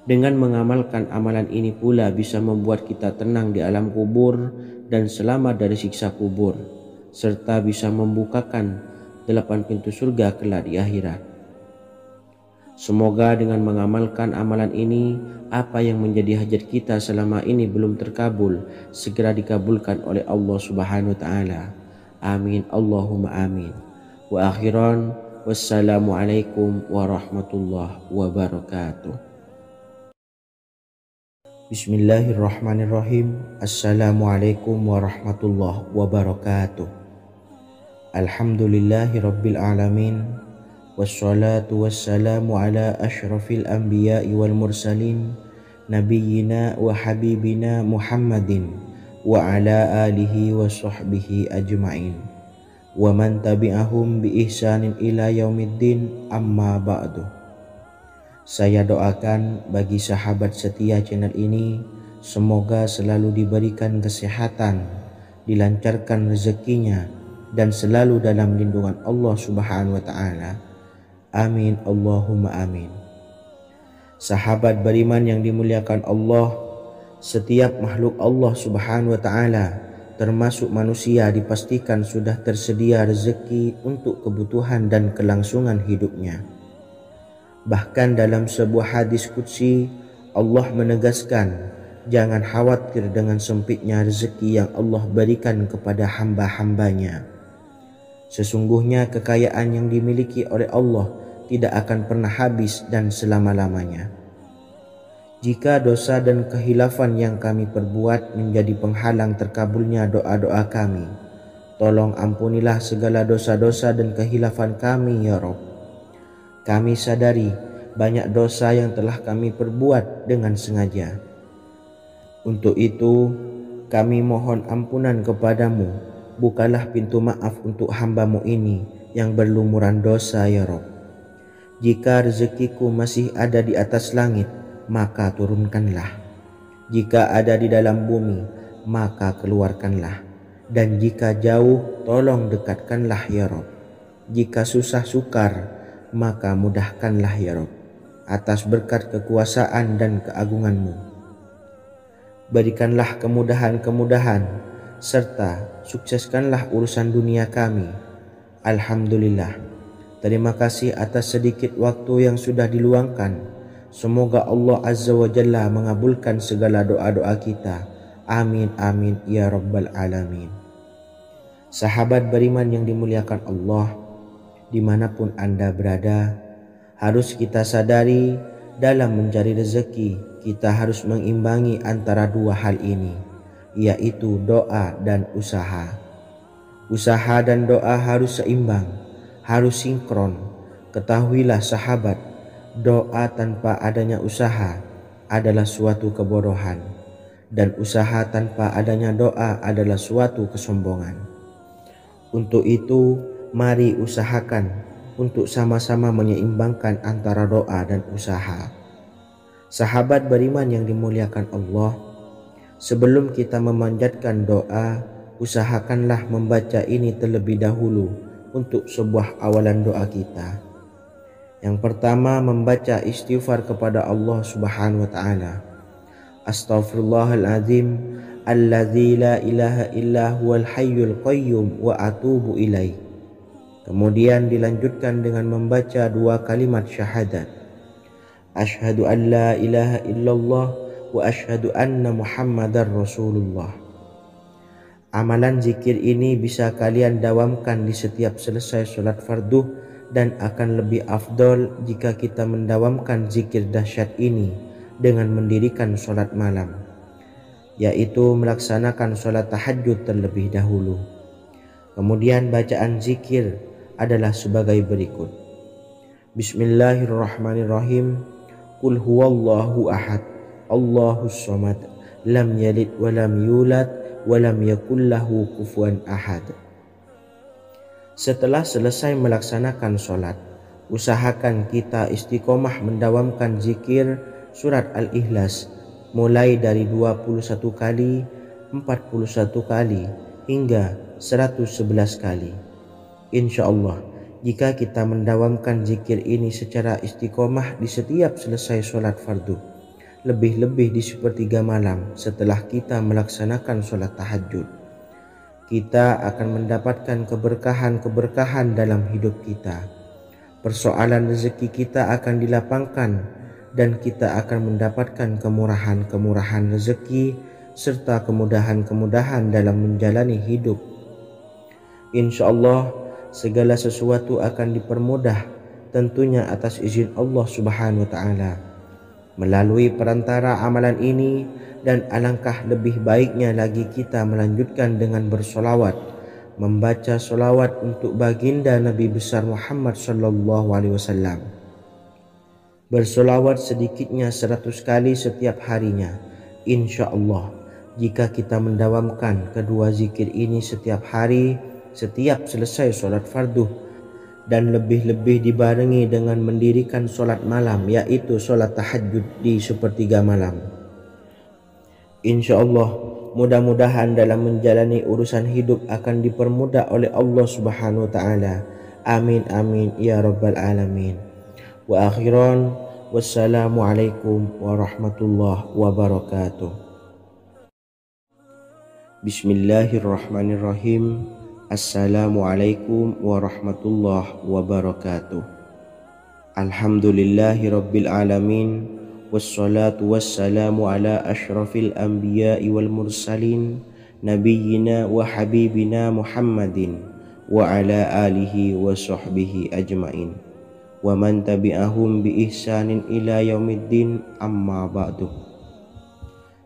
Dengan mengamalkan amalan ini pula bisa membuat kita tenang di alam kubur dan selamat dari siksa kubur, serta bisa membukakan 8 pintu surga kelak di akhirat. Semoga dengan mengamalkan amalan ini, apa yang menjadi hajat kita selama ini belum terkabul, segera dikabulkan oleh Allah Subhanahu wa taala. Amin Allahumma amin. Wa akhiran, wassalamualaikum warahmatullahi wabarakatuh. Bismillahirrahmanirrahim. Assalamualaikum warahmatullahi wabarakatuh. Alhamdulillahi rabbil alamin. Wassalatu wassalamu ala ashrafil anbiya'i wal mursalin, nabiyyina wa habibina Muhammadin wa ala alihi wa sahbihi ajma'in wa man tabi'ahum bi ihsanin ila yaumiddin, amma ba'du. Saya doakan bagi sahabat setia channel ini, semoga selalu diberikan kesehatan, dilancarkan rezekinya, dan selalu dalam lindungan Allah Subhanahu wa taala. Amin Allahumma amin. Sahabat beriman yang dimuliakan Allah, setiap makhluk Allah Subhanahu wa taala termasuk manusia dipastikan sudah tersedia rezeki untuk kebutuhan dan kelangsungan hidupnya. Bahkan dalam sebuah hadis qudsi, Allah menegaskan, jangan khawatir dengan sempitnya rezeki yang Allah berikan kepada hamba-hambanya. Sesungguhnya kekayaan yang dimiliki oleh Allah tidak akan pernah habis dan selama-lamanya. Jika dosa dan kehilafan yang kami perbuat menjadi penghalang terkabulnya doa-doa kami, tolong ampunilah segala dosa-dosa dan kehilafan kami ya Rabb. Kami sadari banyak dosa yang telah kami perbuat dengan sengaja. Untuk itu kami mohon ampunan kepadamu, bukalah pintu maaf untuk hamba-Mu ini yang berlumuran dosa ya Rabb. Jika rezekiku masih ada di atas langit, maka turunkanlah. Jika ada di dalam bumi, maka keluarkanlah. Dan jika jauh, tolong dekatkanlah ya Rabb. Jika susah sukar, maka mudahkanlah ya Rabb, atas berkat kekuasaan dan keagungan-Mu. Berikanlah kemudahan-kemudahan, serta sukseskanlah urusan dunia kami. Alhamdulillah. Terima kasih atas sedikit waktu yang sudah diluangkan. Semoga Allah Azza wa Jalla mengabulkan segala doa-doa kita. Amin amin ya rabbal alamin. Sahabat beriman yang dimuliakan Allah, dimanapun Anda berada, harus kita sadari dalam mencari rezeki kita harus mengimbangi antara dua hal ini, yaitu doa dan usaha. Usaha dan doa harus seimbang, harus sinkron. Ketahuilah sahabat, doa tanpa adanya usaha adalah suatu kebodohan, dan usaha tanpa adanya doa adalah suatu kesombongan. Untuk itu, mari usahakan untuk sama-sama menyeimbangkan antara doa dan usaha. Sahabat beriman yang dimuliakan Allah, sebelum kita memanjatkan doa, usahakanlah membaca ini terlebih dahulu untuk sebuah awalan doa kita. Yang pertama, membaca istighfar kepada Allah Subhanahu wa taala. Astaghfirullahalazim alladzi la ilaha illa huwal hayyul qayyum wa atubu ilaih. Kemudian dilanjutkan dengan membaca 2 kalimat syahadat. Asyhadu an la ilaha illallah wa asyhadu anna Muhammadar Rasulullah. Amalan zikir ini bisa kalian dawamkan di setiap selesai sholat fardu, dan akan lebih afdol jika kita mendawamkan zikir dahsyat ini dengan mendirikan sholat malam, yaitu melaksanakan sholat tahajud terlebih dahulu. Kemudian bacaan zikir adalah sebagai berikut. Bismillahirrahmanirrahim. Qul huwallahu ahad, Allahus samad, lam yalid wa lam yulad wa lam yakul lahu kufuwan ahad. Setelah selesai melaksanakan sholat, usahakan kita istiqomah mendawamkan zikir surat Al-Ikhlas mulai dari 21 kali, 41 kali, hingga 111 kali. Insya Allah, jika kita mendawamkan zikir ini secara istiqomah di setiap selesai sholat fardu, lebih-lebih di sepertiga malam setelah kita melaksanakan sholat tahajud, kita akan mendapatkan keberkahan-keberkahan dalam hidup kita. Persoalan rezeki kita akan dilapangkan, dan kita akan mendapatkan kemurahan-kemurahan rezeki serta kemudahan-kemudahan dalam menjalani hidup. Insya Allah, segala sesuatu akan dipermudah, tentunya atas izin Allah Subhanahu wa taala. Melalui perantara amalan ini, dan alangkah lebih baiknya lagi kita melanjutkan dengan bersolawat, membaca solawat untuk baginda Nabi besar Muhammad sallallahu alaihi wasallam. Bersolawat sedikitnya 100 kali setiap harinya. Insya Allah, jika kita mendawamkan kedua zikir ini setiap hari, setiap selesai sholat fardu, dan lebih-lebih dibarengi dengan mendirikan sholat malam, yaitu sholat tahajud di sepertiga malam, insya Allah, mudah-mudahan dalam menjalani urusan hidup akan dipermudah oleh Allah Subhanahu wa ta'ala. Amin amin ya rabbal alamin. Wa akhiran, wassalamualaikum warahmatullahi wabarakatuh. Bismillahirrahmanirrahim. Assalamualaikum warahmatullahi wabarakatuh. Alhamdulillahi rabbil alamin, wassalatu wassalamu ala ashrafil anbiya'i wal mursalin, nabiyyina wa habibina Muhammadin wa ala alihi wa sahbihi ajmain, wa man tabi'ahum bi ihsanin ila yaumiddin, amma ba'du.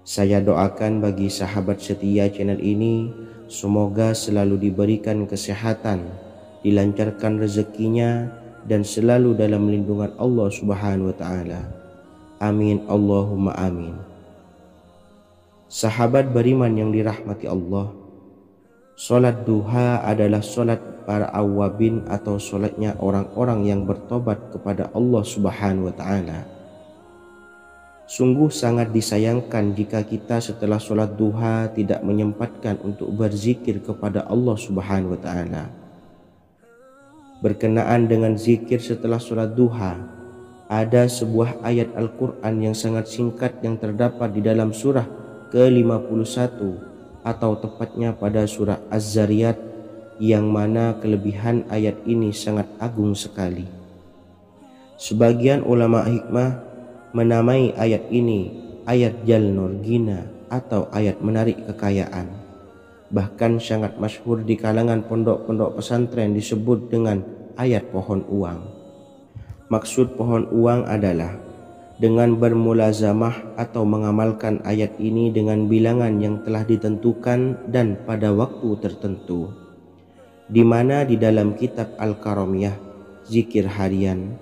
Saya doakan bagi sahabat setia channel ini, semoga selalu diberikan kesehatan, dilancarkan rezekinya, dan selalu dalam lindungan Allah Subhanahu wa ta'ala. Amin Allahumma amin. Sahabat beriman yang dirahmati Allah, sholat duha adalah sholat para awabin atau sholatnya orang-orang yang bertobat kepada Allah Subhanahu wa ta'ala. Sungguh sangat disayangkan jika kita setelah sholat duha tidak menyempatkan untuk berzikir kepada Allah Subhanahu wa ta'ala. Berkenaan dengan zikir setelah sholat duha, ada sebuah ayat Al-Quran yang sangat singkat yang terdapat di dalam surah ke-51, atau tepatnya pada surah Az-Zariyat, yang mana kelebihan ayat ini sangat agung sekali. Sebagian ulama hikmah menamai ayat ini ayat Jalnur Gina atau ayat menarik kekayaan. Bahkan sangat masyhur di kalangan pondok-pondok pesantren disebut dengan ayat pohon uang. Maksud pohon uang adalah dengan bermulazamah atau mengamalkan ayat ini dengan bilangan yang telah ditentukan dan pada waktu tertentu, di mana di dalam kitab Al-Karamiyah, zikir harian,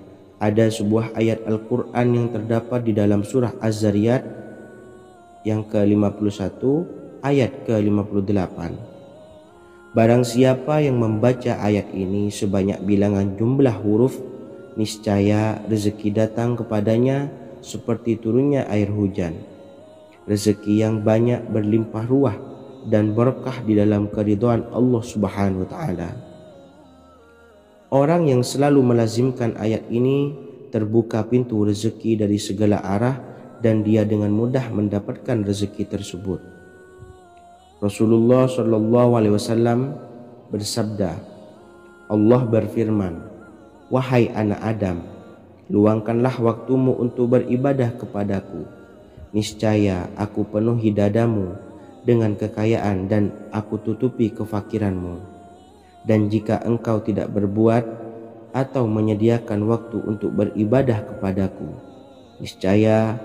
ada sebuah ayat Al-Quran yang terdapat di dalam surah Az-Zariyat yang ke-51 ayat ke-58. Barang siapa yang membaca ayat ini sebanyak bilangan jumlah huruf, niscaya rezeki datang kepadanya seperti turunnya air hujan. Rezeki yang banyak berlimpah ruah dan berkah di dalam keridhaan Allah Subhanahu wa taala. Orang yang selalu melazimkan ayat ini terbuka pintu rezeki dari segala arah dan dia dengan mudah mendapatkan rezeki tersebut. Rasulullah SAW bersabda, Allah berfirman, "Wahai anak Adam, luangkanlah waktumu untuk beribadah kepadaku. Niscaya aku penuhi dadamu dengan kekayaan dan aku tutupi kefakiranmu. Dan jika engkau tidak berbuat atau menyediakan waktu untuk beribadah kepadaku, niscaya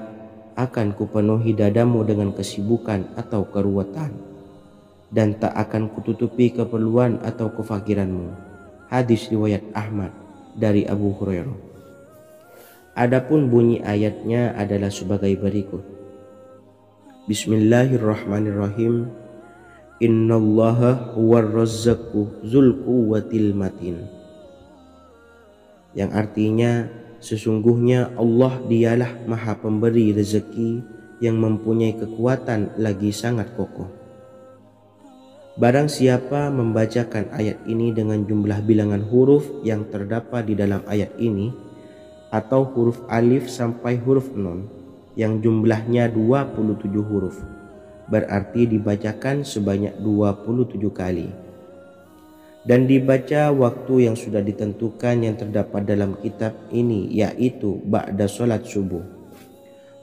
akan kupenuhi dadamu dengan kesibukan atau keruwetan, dan tak akan kututupi keperluan atau kefakiranmu." Hadis riwayat Ahmad dari Abu Hurairah. Adapun bunyi ayatnya adalah sebagai berikut. Bismillahirrahmanirrahim. Innallaha huwar razzaqu dzul quwwatil matin. Yang artinya, sesungguhnya Allah dialah maha pemberi rezeki yang mempunyai kekuatan lagi sangat kokoh. Barang siapa membacakan ayat ini dengan jumlah bilangan huruf yang terdapat di dalam ayat ini, atau huruf alif sampai huruf nun yang jumlahnya 27 huruf, berarti dibacakan sebanyak 27 kali. Dan dibaca waktu yang sudah ditentukan yang terdapat dalam kitab ini, yaitu ba'da sholat subuh.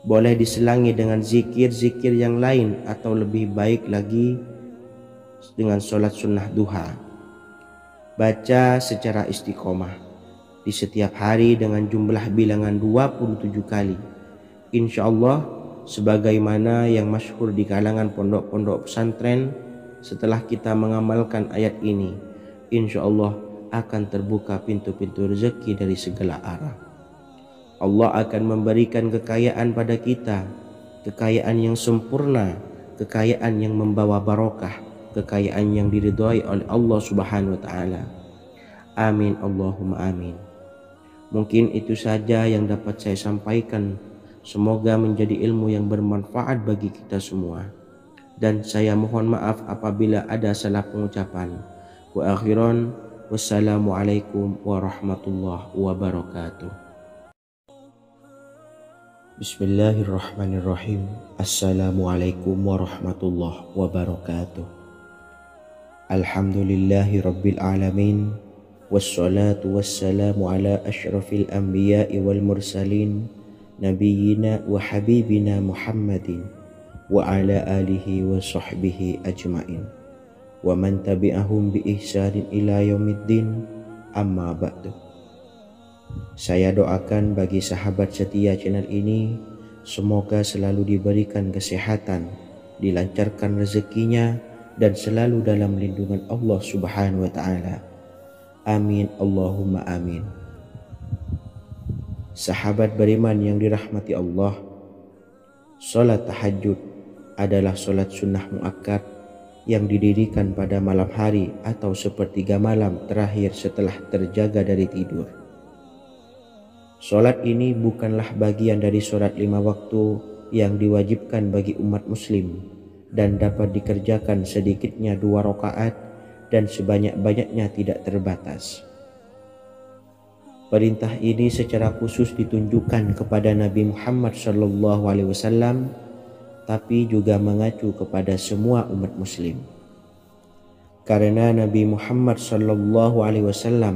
Boleh diselangi dengan zikir-zikir yang lain atau lebih baik lagi dengan sholat sunnah duha. Baca secara istiqomah di setiap hari dengan jumlah bilangan 27 kali. Insya Allah, sebagaimana yang masyhur di kalangan pondok-pondok pesantren, setelah kita mengamalkan ayat ini, insya Allah akan terbuka pintu-pintu rezeki dari segala arah. Allah akan memberikan kekayaan pada kita, kekayaan yang sempurna, kekayaan yang membawa barokah, kekayaan yang diridhai oleh Allah Subhanahu wa taala. Amin Allahumma amin. Mungkin itu saja yang dapat saya sampaikan. Semoga menjadi ilmu yang bermanfaat bagi kita semua. Dan saya mohon maaf apabila ada salah pengucapan. Wa akhiran, wassalamualaikum warahmatullahi wabarakatuh. Bismillahirrahmanirrahim. Assalamualaikum warahmatullahi wabarakatuh. Alhamdulillahi rabbil alamin. Wassalatu wassalamu ala asyrafil anbiya'i wal mursalin, Nabiyyina wa habibina Muhammadin wa ala alihi wa sahbihi ajma'in wa man tabi'ahum bi ihsanin ila yaumiddin, amma ba'du. Saya doakan bagi sahabat setia channel ini, semoga selalu diberikan kesehatan, dilancarkan rezekinya, dan selalu dalam lindungan Allah Subhanahu wa ta'ala. Amin Allahumma amin. Sahabat beriman yang dirahmati Allah, solat tahajud adalah solat sunnah muakkad yang didirikan pada malam hari atau sepertiga malam terakhir setelah terjaga dari tidur. Solat ini bukanlah bagian dari solat 5 waktu yang diwajibkan bagi umat muslim dan dapat dikerjakan sedikitnya 2 rakaat dan sebanyak-banyaknya tidak terbatas. Perintah ini secara khusus ditunjukkan kepada Nabi Muhammad SAW, tapi juga mengacu kepada semua umat muslim. Karena Nabi Muhammad SAW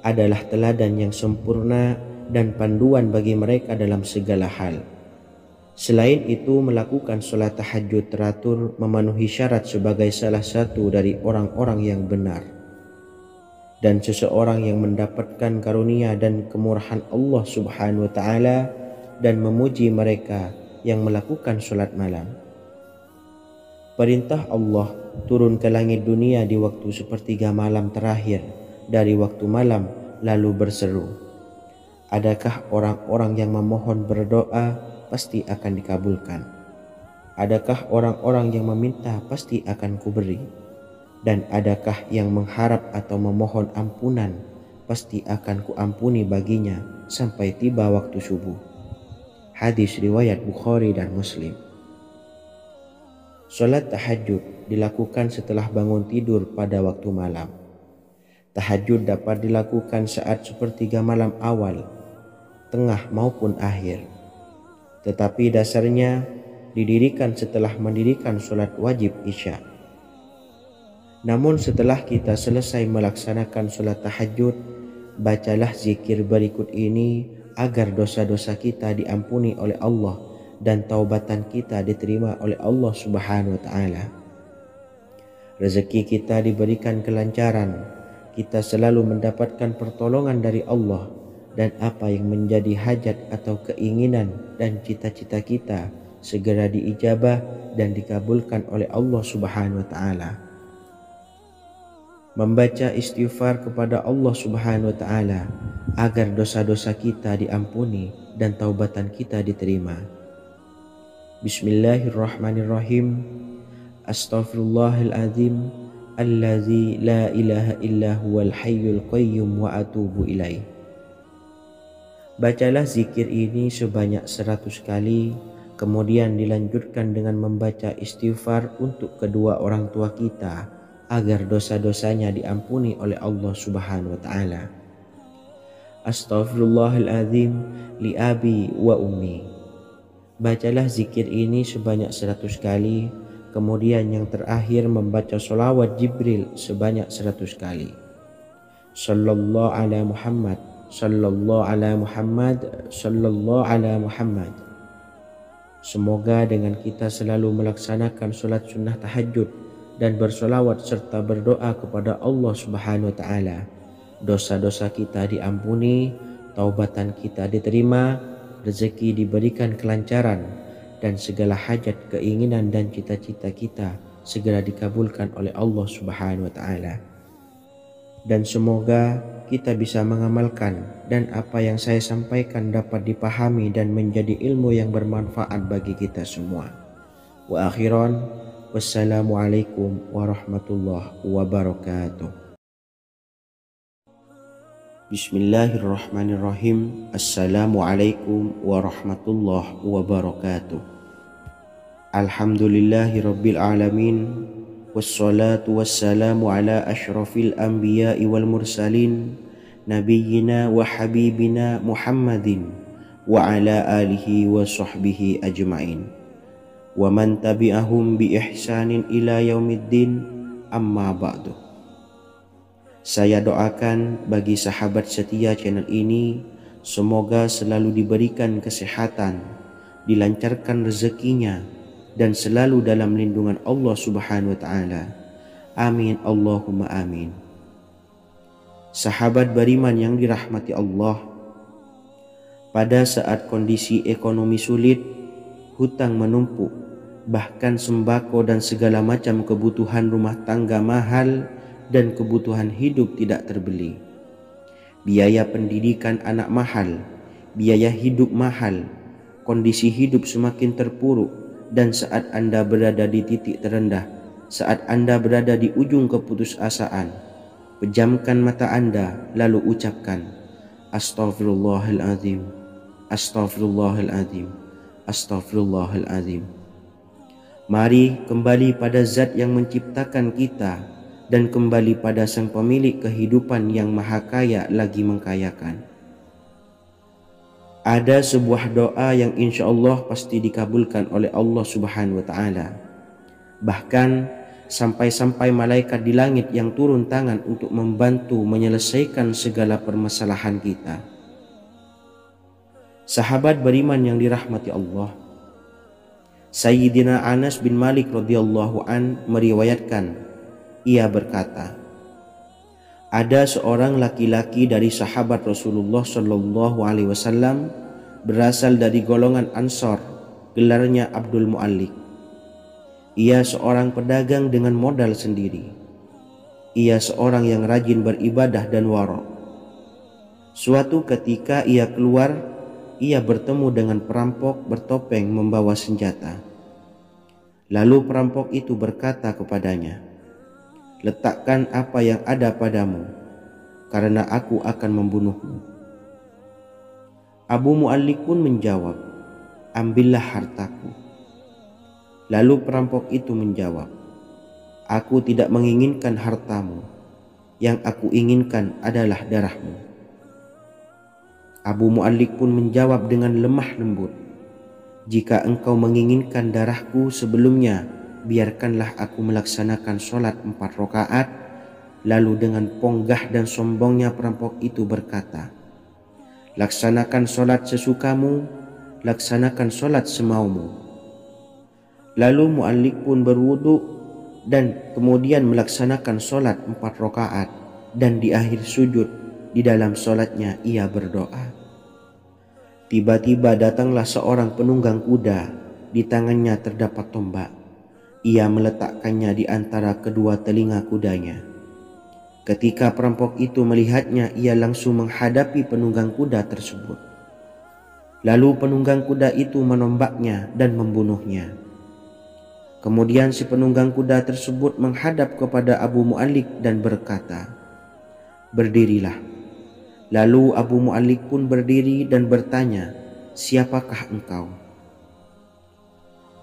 adalah teladan yang sempurna dan panduan bagi mereka dalam segala hal. Selain itu, melakukan sholat tahajud teratur memenuhi syarat sebagai salah satu dari orang-orang yang benar. Dan seseorang yang mendapatkan karunia dan kemurahan Allah Subhanahu wa ta'ala dan memuji mereka yang melakukan sholat malam. Perintah Allah turun ke langit dunia di waktu sepertiga malam terakhir dari waktu malam lalu berseru, Adakah orang-orang yang memohon berdoa pasti akan dikabulkan? Adakah orang-orang yang meminta pasti akan kuberi? Dan adakah yang mengharap atau memohon ampunan pasti akan kuampuni baginya sampai tiba waktu subuh? Hadis riwayat Bukhari dan Muslim. Salat tahajud dilakukan setelah bangun tidur pada waktu malam. Tahajud dapat dilakukan saat sepertiga malam awal, tengah maupun akhir. Tetapi dasarnya didirikan setelah mendirikan salat wajib Isya. Namun setelah kita selesai melaksanakan salat tahajud, bacalah zikir berikut ini agar dosa-dosa kita diampuni oleh Allah dan taubatan kita diterima oleh Allah Subhanahu wa taala. Rezeki kita diberikan kelancaran, kita selalu mendapatkan pertolongan dari Allah, dan apa yang menjadi hajat atau keinginan dan cita-cita kita segera diijabah dan dikabulkan oleh Allah Subhanahu wa taala. Membaca istighfar kepada Allah Subhanahu wa taala agar dosa-dosa kita diampuni dan taubatan kita diterima. Bismillahirrahmanirrahim. Astaghfirullahaladzim allazi la ilaha illa huwal hayyul qayyum wa atubu ilaih. Bacalah zikir ini sebanyak 100 kali, kemudian dilanjutkan dengan membaca istighfar untuk kedua orang tua kita agar dosa-dosanya diampuni oleh Allah Subhanahu wa taala. Astaghfirullahaladzim li abi wa ummi. Bacalah zikir ini sebanyak 100 kali, kemudian yang terakhir membaca sholawat Jibril sebanyak 100 kali. Sallallahu ala Muhammad, sallallahu ala Muhammad, sallallahu ala Muhammad. Semoga dengan kita selalu melaksanakan sholat sunnah tahajud dan bersolawat serta berdoa kepada Allah Subhanahu wa taala, dosa-dosa kita diampuni, taubatan kita diterima, rezeki diberikan kelancaran, dan segala hajat, keinginan dan cita-cita kita segera dikabulkan oleh Allah Subhanahu wa taala. Dan semoga kita bisa mengamalkan dan apa yang saya sampaikan dapat dipahami dan menjadi ilmu yang bermanfaat bagi kita semua. Wa akhiran, wassalamualaikum warahmatullahi wabarakatuh. Bismillahirrahmanirrahim. Assalamualaikum warahmatullahi wabarakatuh. Alhamdulillahi rabbil alamin, wassalatu wassalamu ala ashrafil anbiya'i wal mursalin, nabiyyina wa habibina Muhammadin wa ala alihi wa sahbihi ajma'in, wa man tabi'ahum bi ihsanin ila yaumiddin, amma ba'du. Saya doakan bagi sahabat setia channel ini, semoga selalu diberikan kesehatan, dilancarkan rezekinya, dan selalu dalam lindungan Allah Subhanahu wa taala. Amin Allahumma amin. Sahabat beriman yang dirahmati Allah, pada saat kondisi ekonomi sulit, hutang menumpuk, bahkan sembako dan segala macam kebutuhan rumah tangga mahal dan kebutuhan hidup tidak terbeli. Biaya pendidikan anak mahal, biaya hidup mahal, kondisi hidup semakin terpuruk, dan saat Anda berada di titik terendah, saat Anda berada di ujung keputusasaan, pejamkan mata Anda lalu ucapkan Astaghfirullahaladzim, Astaghfirullahaladzim, Astaghfirullahaladzim. Mari kembali pada Zat yang menciptakan kita dan kembali pada Sang Pemilik kehidupan yang maha kaya lagi mengkayakan. Ada sebuah doa yang insya Allah pasti dikabulkan oleh Allah Subhanahu wa taala. Bahkan sampai-sampai malaikat di langit yang turun tangan untuk membantu menyelesaikan segala permasalahan kita. Sahabat beriman yang dirahmati Allah, Sayyidina Anas bin Malik radhiyallahu an meriwayatkan, ia berkata, ada seorang laki-laki dari sahabat Rasulullah Shallallahu Alaihi Wasallam berasal dari golongan Ansor, gelarnya Abdul Mu'allik. Ia seorang pedagang dengan modal sendiri. Ia seorang yang rajin beribadah dan wara'. Suatu ketika ia keluar, ia bertemu dengan perampok bertopeng membawa senjata. Lalu perampok itu berkata kepadanya, "Letakkan apa yang ada padamu, karena aku akan membunuhmu." Abu Mu'allik pun menjawab, "Ambillah hartaku." Lalu perampok itu menjawab, "Aku tidak menginginkan hartamu, yang aku inginkan adalah darahmu." Abu Mu'allik pun menjawab dengan lemah lembut, "Jika engkau menginginkan darahku sebelumnya, biarkanlah aku melaksanakan sholat 4 rakaat." Lalu dengan ponggah dan sombongnya perampok itu berkata, "Laksanakan sholat sesukamu, laksanakan sholat semaumu." Lalu Mu'allik pun berwudu dan kemudian melaksanakan sholat 4 rakaat, dan di akhir sujud di dalam sholatnya ia berdoa. Tiba-tiba datanglah seorang penunggang kuda, di tangannya terdapat tombak. Ia meletakkannya di antara kedua telinga kudanya. Ketika perampok itu melihatnya, ia langsung menghadapi penunggang kuda tersebut. Lalu penunggang kuda itu menombaknya dan membunuhnya. Kemudian si penunggang kuda tersebut menghadap kepada Abu Mu'allik dan berkata, "Berdirilah." Lalu Abu Mu'allik pun berdiri dan bertanya, "Siapakah engkau?"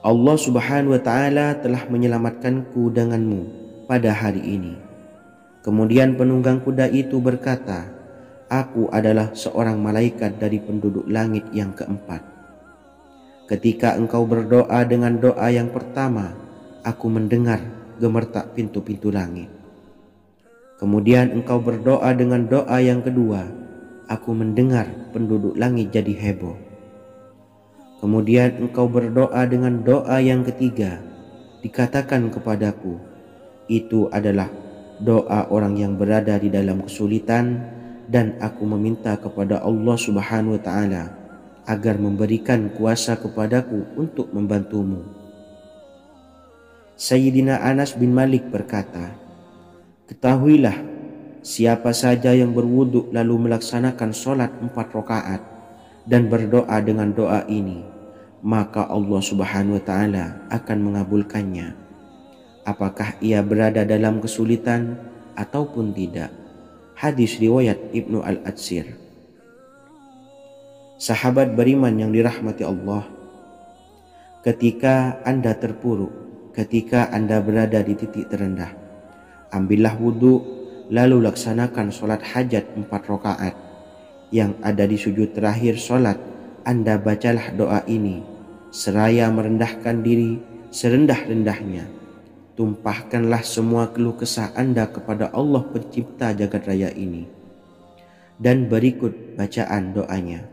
"Allah Subhanahu wa ta'ala telah menyelamatkanku denganmu pada hari ini." Kemudian penunggang kuda itu berkata, "Aku adalah seorang malaikat dari penduduk langit yang keempat. Ketika engkau berdoa dengan doa yang pertama, aku mendengar gemertak pintu-pintu langit. Kemudian engkau berdoa dengan doa yang kedua, aku mendengar penduduk langit jadi heboh. Kemudian engkau berdoa dengan doa yang ketiga, dikatakan kepadaku, itu adalah doa orang yang berada di dalam kesulitan, dan aku meminta kepada Allah Subhanahu wa ta'ala agar memberikan kuasa kepadaku untuk membantumu." Sayyidina Anas bin Malik berkata, "Ketahuilah, siapa saja yang berwudu lalu melaksanakan sholat 4 rakaat dan berdoa dengan doa ini, maka Allah Subhanahu wa ta'ala akan mengabulkannya, apakah ia berada dalam kesulitan ataupun tidak." Hadis riwayat Ibnu Al-Atsir. Sahabat beriman yang dirahmati Allah, ketika Anda terpuruk, ketika Anda berada di titik terendah, ambillah wudu, lalu laksanakan sholat hajat 4 rakaat. Yang ada di sujud terakhir sholat, Anda bacalah doa ini, seraya merendahkan diri serendah-rendahnya. Tumpahkanlah semua keluh kesah Anda kepada Allah pencipta jagat raya ini. Dan berikut bacaan doanya.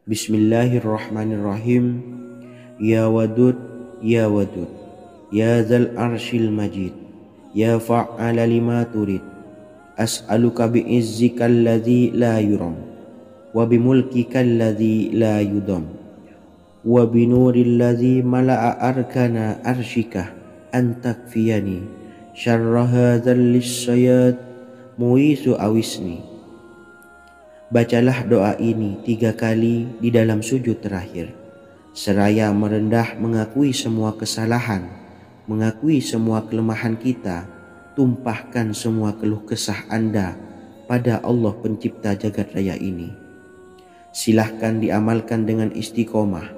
Bismillahirrahmanirrahim. Ya Wadud, Ya Wadud, Ya Zal Arshil Majid, Ya Fa'ala lima turid, as'aluka bi'izzika alladhi la yuram, wa bimulkika alladhi la yudam, wa binuril ladhi mala'a arkana arshika, antakfiyani syarra hadzal lisyayat muisu awisni. Bacalah doa ini 3 kali di dalam sujud terakhir, seraya merendah mengakui semua kesalahan, mengakui semua kelemahan kita. Tumpahkan semua keluh kesah Anda pada Allah pencipta jagat raya ini. Silahkan diamalkan dengan istiqomah.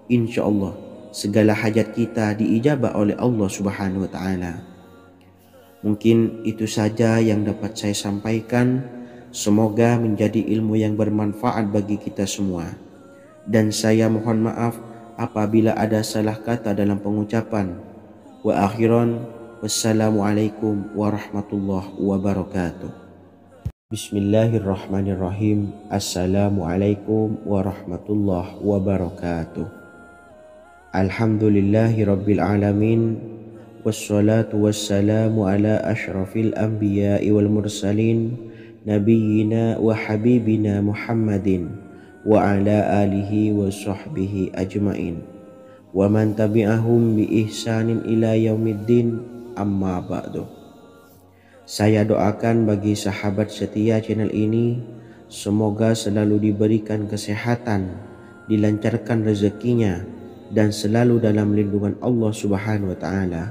Insya Allah segala hajat kita diijabah oleh Allah Subhanahu wa ta'ala. Mungkin itu saja yang dapat saya sampaikan. Semoga menjadi ilmu yang bermanfaat bagi kita semua. Dan saya mohon maaf apabila ada salah kata dalam pengucapan. Wa akhiran, wassalamualaikum warahmatullahi wabarakatuh. Bismillahirrahmanirrahim. Assalamualaikum warahmatullahi wabarakatuh. Alhamdulillahi rabbil alamin, wassalatu wassalamu ala ashrafil anbiya'i wal mursalin, nabiyyina wa habibina Muhammadin wa ala alihi wa sahbihi ajmain, wa man tabi'ahum bi ihsanin ila yaumiddin, amma ba'du. Saya doakan bagi sahabat setia channel ini, semoga selalu diberikan kesehatan, dilancarkan rezekinya, dan selalu dalam lindungan Allah Subhanahu wa Ta'ala.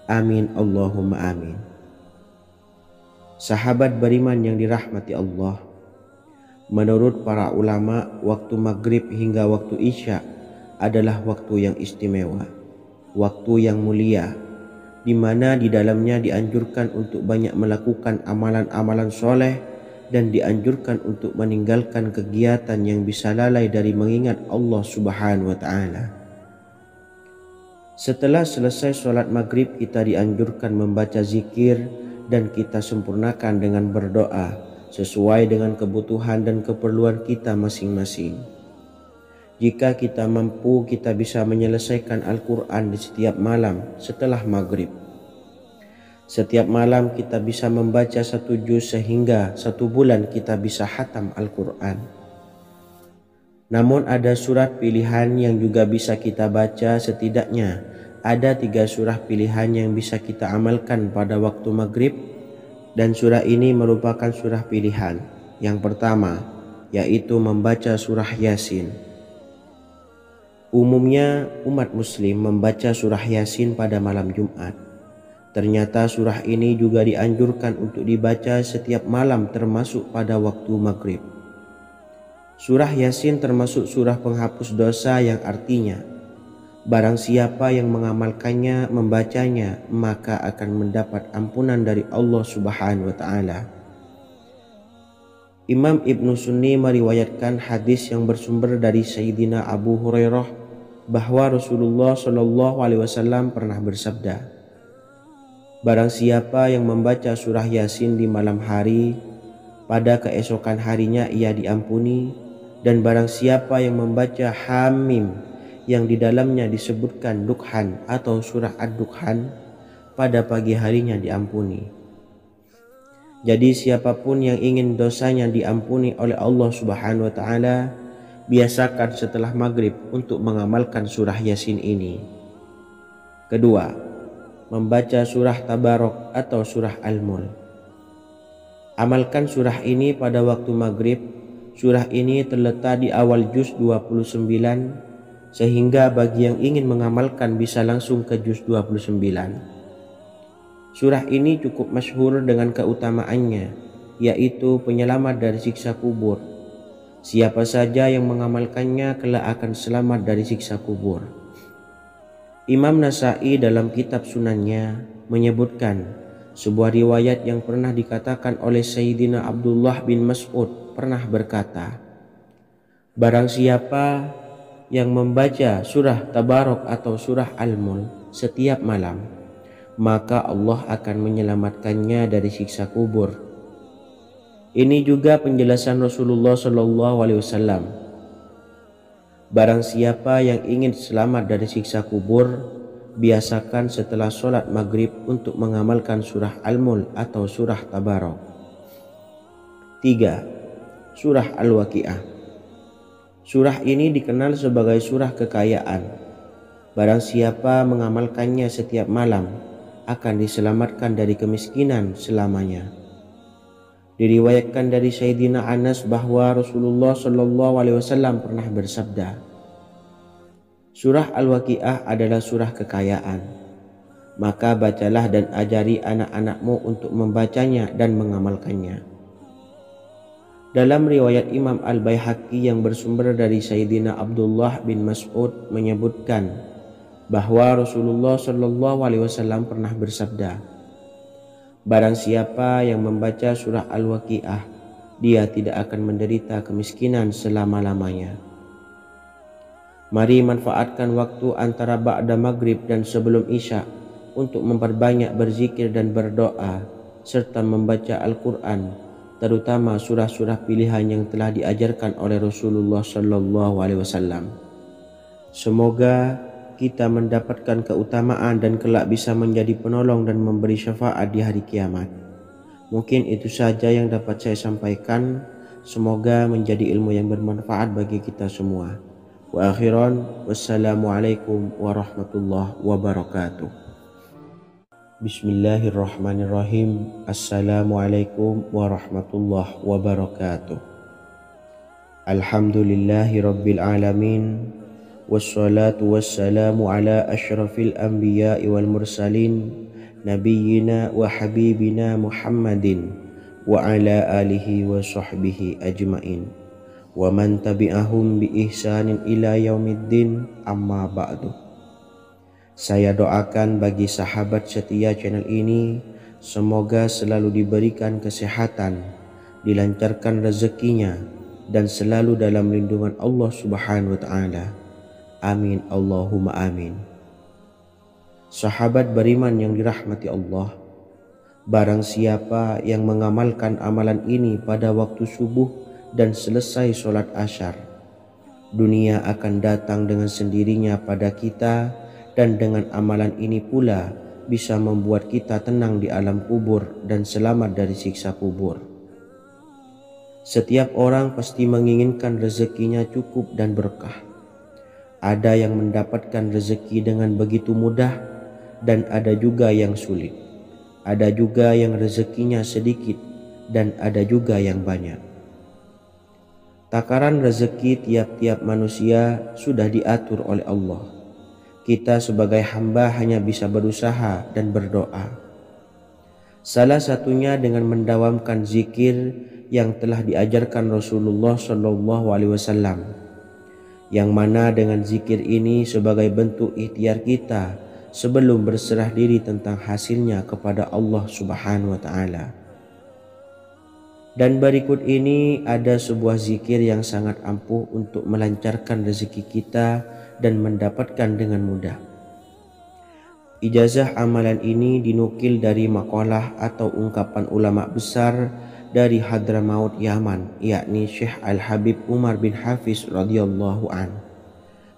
Amin Allahumma amin. Sahabat beriman yang dirahmati Allah, menurut para ulama, waktu maghrib hingga waktu isya adalah waktu yang istimewa, waktu yang mulia, di mana di dalamnya dianjurkan untuk banyak melakukan amalan-amalan soleh dan dianjurkan untuk meninggalkan kegiatan yang bisa lalai dari mengingat Allah Subhanahu wa Ta'ala. Setelah selesai sholat maghrib, kita dianjurkan membaca zikir dan kita sempurnakan dengan berdoa sesuai dengan kebutuhan dan keperluan kita masing-masing. Jika kita mampu, kita bisa menyelesaikan Al-Quran di setiap malam setelah maghrib. Setiap malam kita bisa membaca 1 juz sehingga 1 bulan kita bisa khatam Al-Quran. Namun ada surat pilihan yang juga bisa kita baca. Setidaknya ada 3 surah pilihan yang bisa kita amalkan pada waktu maghrib, dan surah ini merupakan surah pilihan. Yang pertama yaitu membaca surah Yasin. Umumnya umat muslim membaca surah Yasin pada malam Jumat. Ternyata surah ini juga dianjurkan untuk dibaca setiap malam termasuk pada waktu maghrib. Surah Yasin termasuk surah penghapus dosa yang artinya barang siapa yang mengamalkannya, membacanya, maka akan mendapat ampunan dari Allah Subhanahu wa Ta'ala. Imam Ibnu Sunni meriwayatkan hadis yang bersumber dari Sayyidina Abu Hurairah bahwa Rasulullah Shallallahu Alaihi Wasallam pernah bersabda, barang siapa yang membaca surah Yasin di malam hari, pada keesokan harinya ia diampuni. Dan barang siapa yang membaca Hamim yang di dalamnya disebutkan Dukhan atau surah Ad-Dukhan, pada pagi harinya diampuni. Jadi siapapun yang ingin dosanya diampuni oleh Allah Subhanahu wa Ta'ala, biasakan setelah maghrib untuk mengamalkan surah Yasin ini. Kedua, membaca surah Tabarok atau surah Al-Mulk. Amalkan surah ini pada waktu maghrib. Surah ini terletak di awal juz 29, sehingga bagi yang ingin mengamalkan bisa langsung ke juz 29. Surah ini cukup masyhur dengan keutamaannya, yaitu penyelamat dari siksa kubur. Siapa saja yang mengamalkannya kelak akan selamat dari siksa kubur. Imam Nasa'i dalam kitab Sunannya menyebutkan sebuah riwayat yang pernah dikatakan oleh Sayyidina Abdullah bin Mas'ud pernah berkata, barang siapa yang membaca surah Tabarok atau surah Al-Mulk setiap malam, maka Allah akan menyelamatkannya dari siksa kubur. Ini juga penjelasan Rasulullah Shallallahu Alaihi Wasallam. Barang siapa yang ingin selamat dari siksa kubur, biasakan setelah sholat maghrib untuk mengamalkan surah Al-Mulk atau surah Tabarok. 3. Surah Al-Waqiah. Surah ini dikenal sebagai surah kekayaan. Barang siapa mengamalkannya setiap malam akan diselamatkan dari kemiskinan selamanya. Diriwayatkan dari Sayyidina Anas bahwa Rasulullah Shallallahu Alaihi Wasallam pernah bersabda, surah Al-Waqiah adalah surah kekayaan. Maka bacalah dan ajari anak-anakmu untuk membacanya dan mengamalkannya. Dalam riwayat Imam Al-Baihaqi yang bersumber dari Sayyidina Abdullah bin Mas'ud menyebutkan bahwa Rasulullah Shallallahu Alaihi Wasallam pernah bersabda, barang siapa yang membaca surah Al-Waqiah, dia tidak akan menderita kemiskinan selama-lamanya. Mari manfaatkan waktu antara ba'da maghrib dan sebelum isya untuk memperbanyak berzikir dan berdoa serta membaca Al-Quran, terutama surah-surah pilihan yang telah diajarkan oleh Rasulullah Shallallahu Alaihi Wasallam. Semoga kita mendapatkan keutamaan dan kelak bisa menjadi penolong dan memberi syafaat di hari kiamat. Mungkin itu saja yang dapat saya sampaikan. Semoga menjadi ilmu yang bermanfaat bagi kita semua. Wa akhiran, wassalamualaikum warahmatullahi wabarakatuh. Bismillahirrahmanirrahim. Assalamualaikum warahmatullahi wabarakatuh. Alhamdulillahi Rabbil Alamin. Wassalatu wassalamu ala ashrafil anbiya'i wal mursalin, nabiyyina wa habibina Muhammadin wa ala alihi wa sahbihi ajmain, wa man tabi'ahum bi ihsanin ila yaumiddin, amma ba'du. Saya doakan bagi sahabat setia channel ini, semoga selalu diberikan kesehatan, dilancarkan rezekinya, dan selalu dalam lindungan Allah Subhanahu wa Ta'ala. Amin Allahumma amin. Sahabat beriman yang dirahmati Allah, barang siapa yang mengamalkan amalan ini pada waktu subuh dan selesai sholat asyar, dunia akan datang dengan sendirinya pada kita, dan dengan amalan ini pula bisa membuat kita tenang di alam kubur dan selamat dari siksa kubur. Setiap orang pasti menginginkan rezekinya cukup dan berkah. Ada yang mendapatkan rezeki dengan begitu mudah, dan ada juga yang sulit. Ada juga yang rezekinya sedikit, dan ada juga yang banyak. Takaran rezeki tiap-tiap manusia sudah diatur oleh Allah. Kita sebagai hamba hanya bisa berusaha dan berdoa. Salah satunya dengan mendawamkan zikir yang telah diajarkan Rasulullah SAW, yang mana dengan zikir ini sebagai bentuk ikhtiar kita sebelum berserah diri tentang hasilnya kepada Allah Subhanahu wa Ta'ala. Dan berikut ini ada sebuah zikir yang sangat ampuh untuk melancarkan rezeki kita dan mendapatkan dengan mudah. Ijazah amalan ini dinukil dari makalah atau ungkapan ulama besar dari Hadramaut Yaman, yakni Syekh Al-Habib Umar bin Hafiz radhiyallahu an.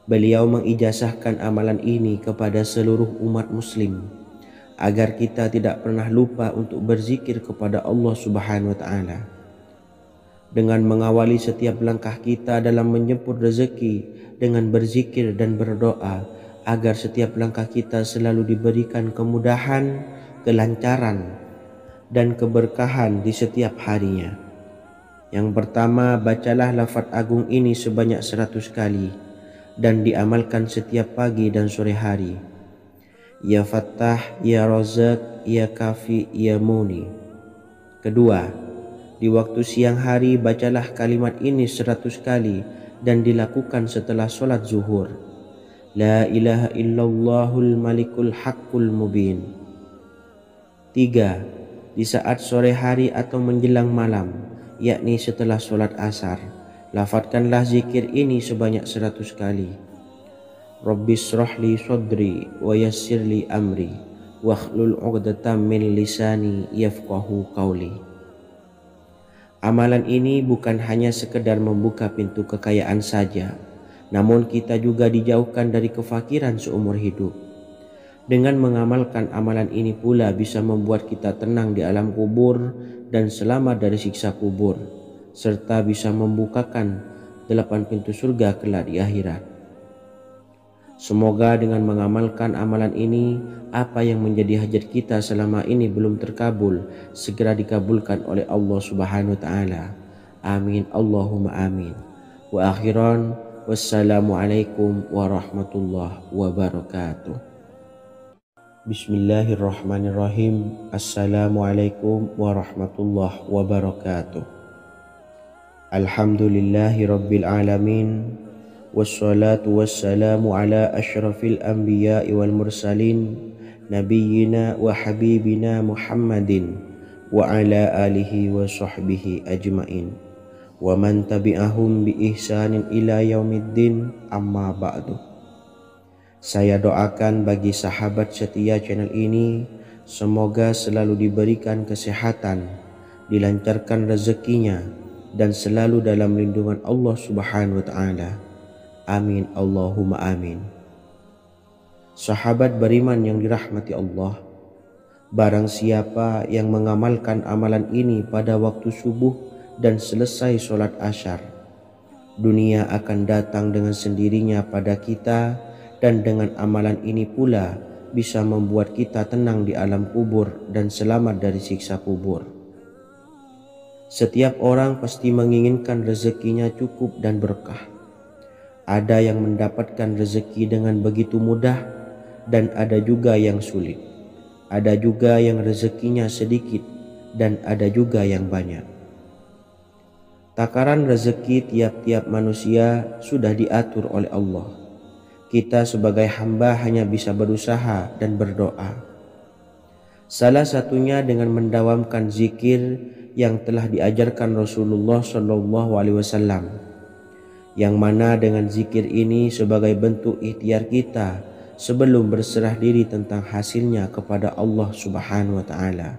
Beliau mengijazahkan amalan ini kepada seluruh umat muslim agar kita tidak pernah lupa untuk berzikir kepada Allah Subhanahu wa Ta'ala. Dengan mengawali setiap langkah kita dalam menjemput rezeki dengan berzikir dan berdoa agar setiap langkah kita selalu diberikan kemudahan, kelancaran, dan keberkahan di setiap harinya. Yang pertama, bacalah lafaz agung ini sebanyak 100 kali dan diamalkan setiap pagi dan sore hari. Ya Fattah, Ya Razak, Ya Kafi, Ya Muni. Kedua, di waktu siang hari bacalah kalimat ini 100 kali dan dilakukan setelah sholat zuhur. La ilaha illallahul malikul haqqul mubin. Tiga, di saat sore hari atau menjelang malam, yakni setelah sholat asar, lafadzkanlah zikir ini sebanyak 100 kali. Rabbishrahli sodri wa yassirli amri wakhlul 'uqdatam min lisani yafqahu qawli. Amalan ini bukan hanya sekedar membuka pintu kekayaan saja, namun kita juga dijauhkan dari kefakiran seumur hidup. Dengan mengamalkan amalan ini pula bisa membuat kita tenang di alam kubur dan selamat dari siksa kubur, serta bisa membukakan 8 pintu surga kelak di akhirat. Semoga dengan mengamalkan amalan ini, apa yang menjadi hajat kita selama ini belum terkabul, segera dikabulkan oleh Allah Subhanahu wa Ta'ala. Amin Allahumma amin. Wa akhiran, wassalamualaikum warahmatullahi wabarakatuh. Bismillahirrahmanirrahim. Assalamualaikum warahmatullahi wabarakatuh. Alhamdulillahi Rabbil Alamin. Wassalatu wassalamu ala ashrafil anbiya'i wal mursalin, nabiyyina wa habibina Muhammadin wa ala alihi wa sahbihi ajmain, wa man tabi'ahum bi ihsanin ila yaumiddin, amma ba'du. Saya doakan bagi sahabat setia channel ini, semoga selalu diberikan kesehatan, dilancarkan rezekinya, dan selalu dalam lindungan Allah Subhanahu wa Ta'ala. Amin Allahumma amin. Sahabat beriman yang dirahmati Allah, barang siapa yang mengamalkan amalan ini pada waktu subuh dan selesai sholat asyar, dunia akan datang dengan sendirinya pada kita, dan dengan amalan ini pula bisa membuat kita tenang di alam kubur dan selamat dari siksa kubur. Setiap orang pasti menginginkan rezekinya cukup dan berkah. Ada yang mendapatkan rezeki dengan begitu mudah dan ada juga yang sulit. Ada juga yang rezekinya sedikit dan ada juga yang banyak. Takaran rezeki tiap-tiap manusia sudah diatur oleh Allah. Kita sebagai hamba hanya bisa berusaha dan berdoa. Salah satunya dengan mendawamkan zikir yang telah diajarkan Rasulullah SAW, yang mana dengan zikir ini sebagai bentuk ikhtiar kita sebelum berserah diri tentang hasilnya kepada Allah Subhanahu wa Ta'ala.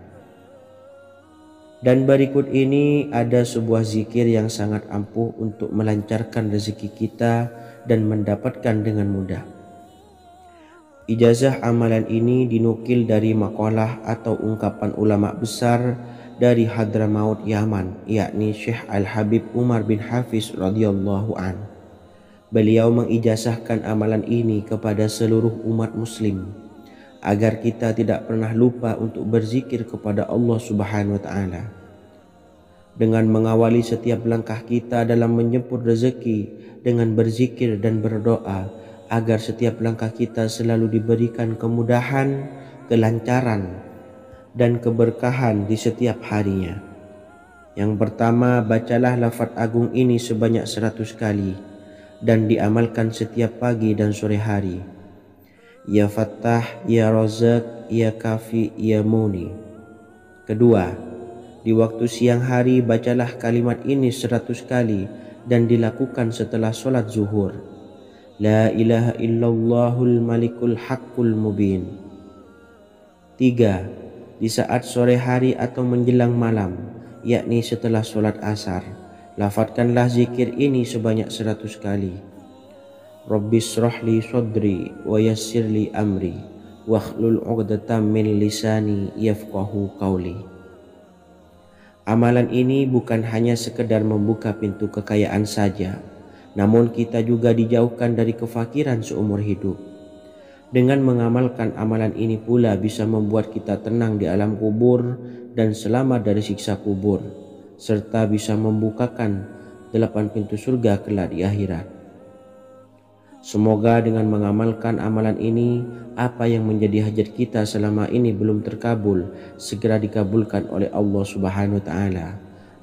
Dan berikut ini ada sebuah zikir yang sangat ampuh untuk melancarkan rezeki kita dan mendapatkan dengan mudah. Ijazah amalan ini dinukil dari makalah atau ungkapan ulama besar dari Hadramaut Yaman, yakni Syekh Al-Habib Umar bin Hafiz radhiyallahu an. Beliau mengijazahkan amalan ini kepada seluruh umat muslim agar kita tidak pernah lupa untuk berzikir kepada Allah Subhanahu wa Ta'ala. Dengan mengawali setiap langkah kita dalam menjemput rezeki dengan berzikir dan berdoa agar setiap langkah kita selalu diberikan kemudahan, kelancaran, dan keberkahan di setiap harinya. Yang pertama, bacalah lafaz agung ini sebanyak 100 kali dan diamalkan setiap pagi dan sore hari. Ya Fattah, Ya Razak, Ya Kafi, Ya Muni. Kedua, di waktu siang hari bacalah kalimat ini 100 kali dan dilakukan setelah sholat zuhur. La ilaha illallahul malikul haqqul mubin. 3. Di saat sore hari atau menjelang malam, yakni setelah sholat asar, lafadzkanlah zikir ini sebanyak 100 kali. Rabbis shrahli sodri wa yassirli amri wakhlul 'uqdatam min lisani yafqahu qawli. Amalan ini bukan hanya sekedar membuka pintu kekayaan saja, namun kita juga dijauhkan dari kefakiran seumur hidup. Dengan mengamalkan amalan ini pula bisa membuat kita tenang di alam kubur dan selamat dari siksa kubur, serta bisa membukakan 8 pintu surga kelak di akhirat. Semoga dengan mengamalkan amalan ini, apa yang menjadi hajat kita selama ini belum terkabul, segera dikabulkan oleh Allah Subhanahu wa Ta'ala.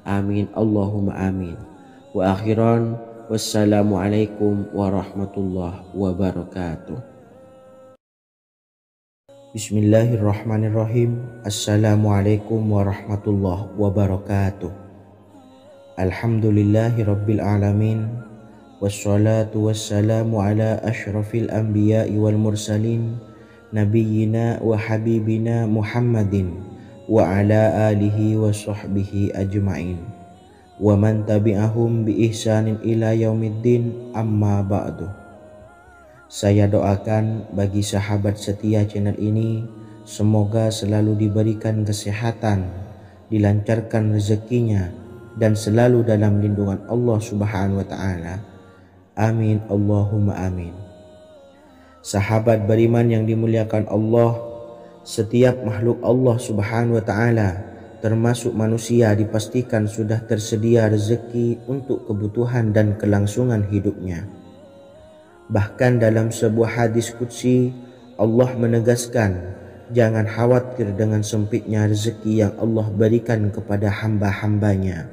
Amin Allahumma amin. Wa akhiran, wassalamualaikum warahmatullahi wabarakatuh. Bismillahirrahmanirrahim. Assalamualaikum warahmatullahi wabarakatuh. Alhamdulillahi rabbil alamin. Wassalatu wassalamu ala ashrafil anbiya'i wal mursalin nabiyyina wa habibina Muhammadin wa ala alihi wa sahbihi ajma'in wa man tabi'ahum bi ihsanin ila yaumiddin, amma ba'du. Saya doakan bagi sahabat setia channel ini, semoga selalu diberikan kesehatan, dilancarkan rezekinya, dan selalu dalam lindungan Allah Subhanahu wa Ta'ala. Amin Allahumma amin. Sahabat beriman yang dimuliakan Allah, setiap makhluk Allah Subhanahu wa Ta'ala termasuk manusia dipastikan sudah tersedia rezeki untuk kebutuhan dan kelangsungan hidupnya. Bahkan dalam sebuah hadis qudsi, Allah menegaskan, jangan khawatir dengan sempitnya rezeki yang Allah berikan kepada hamba-hambanya.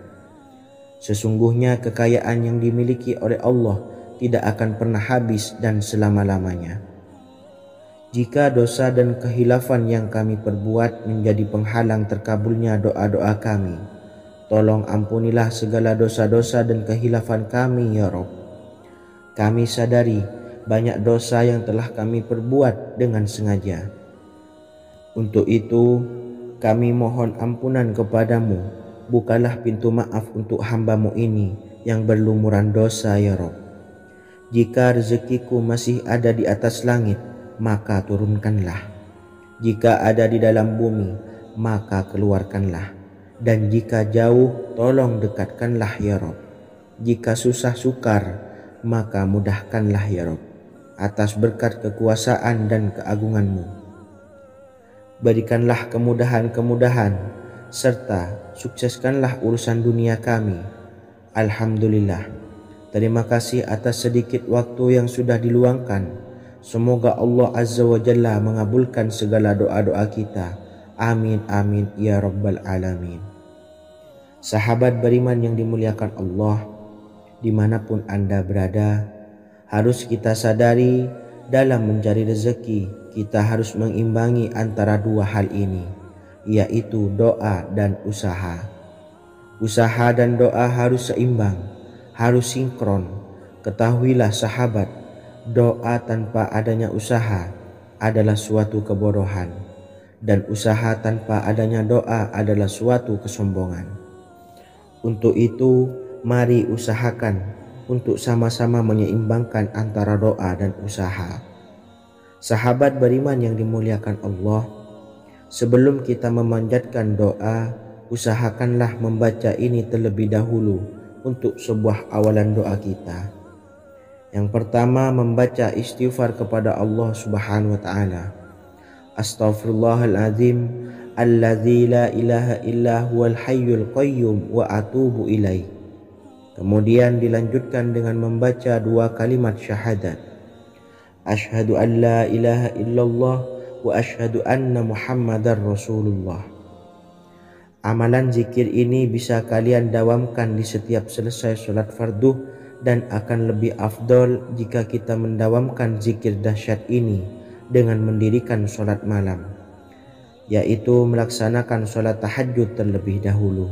Sesungguhnya kekayaan yang dimiliki oleh Allah tidak akan pernah habis dan selama-lamanya. Jika dosa dan kehilafan yang kami perbuat menjadi penghalang terkabulnya doa-doa kami, tolong ampunilah segala dosa-dosa dan kehilafan kami ya Rabb. Kami sadari banyak dosa yang telah kami perbuat dengan sengaja. Untuk itu kami mohon ampunan kepadamu. Bukalah pintu maaf untuk hamba-Mu ini yang berlumuran dosa ya Rabb. Jika rezekiku masih ada di atas langit, maka turunkanlah. Jika ada di dalam bumi, maka keluarkanlah. Dan jika jauh, tolong dekatkanlah ya Rabb. Jika susah sukar, maka mudahkanlah ya Rabb, atas berkat kekuasaan dan keagungan-Mu. Berikanlah kemudahan-kemudahan serta sukseskanlah urusan dunia kami. Alhamdulillah. Terima kasih atas sedikit waktu yang sudah diluangkan. Semoga Allah Azza wa Jalla mengabulkan segala doa-doa kita. Amin amin ya rabbal alamin. Sahabat beriman yang dimuliakan Allah, dimanapun Anda berada, harus kita sadari dalam mencari rezeki kita harus mengimbangi antara dua hal ini, yaitu doa dan usaha. Usaha dan doa harus seimbang, harus sinkron. Ketahuilah sahabat, doa tanpa adanya usaha adalah suatu kebodohan, dan usaha tanpa adanya doa adalah suatu kesombongan. Untuk itu, mari usahakan untuk sama-sama menyeimbangkan antara doa dan usaha. Sahabat beriman yang dimuliakan Allah, sebelum kita memanjatkan doa, usahakanlah membaca ini terlebih dahulu untuk sebuah awalan doa kita. Yang pertama, membaca istighfar kepada Allah Subhanahu wa taala. Astaghfirullahaladzim alladzi la ilaha illa huwal hayyul qayyum wa atubu ilaih. Kemudian dilanjutkan dengan membaca dua kalimat syahadat. Asyhadu an la ilaha illallah wa asyhadu anna Muhammadar Rasulullah. Amalan zikir ini bisa kalian dawamkan di setiap selesai sholat fardu, dan akan lebih afdol jika kita mendawamkan zikir dahsyat ini dengan mendirikan sholat malam, yaitu melaksanakan sholat tahajud terlebih dahulu.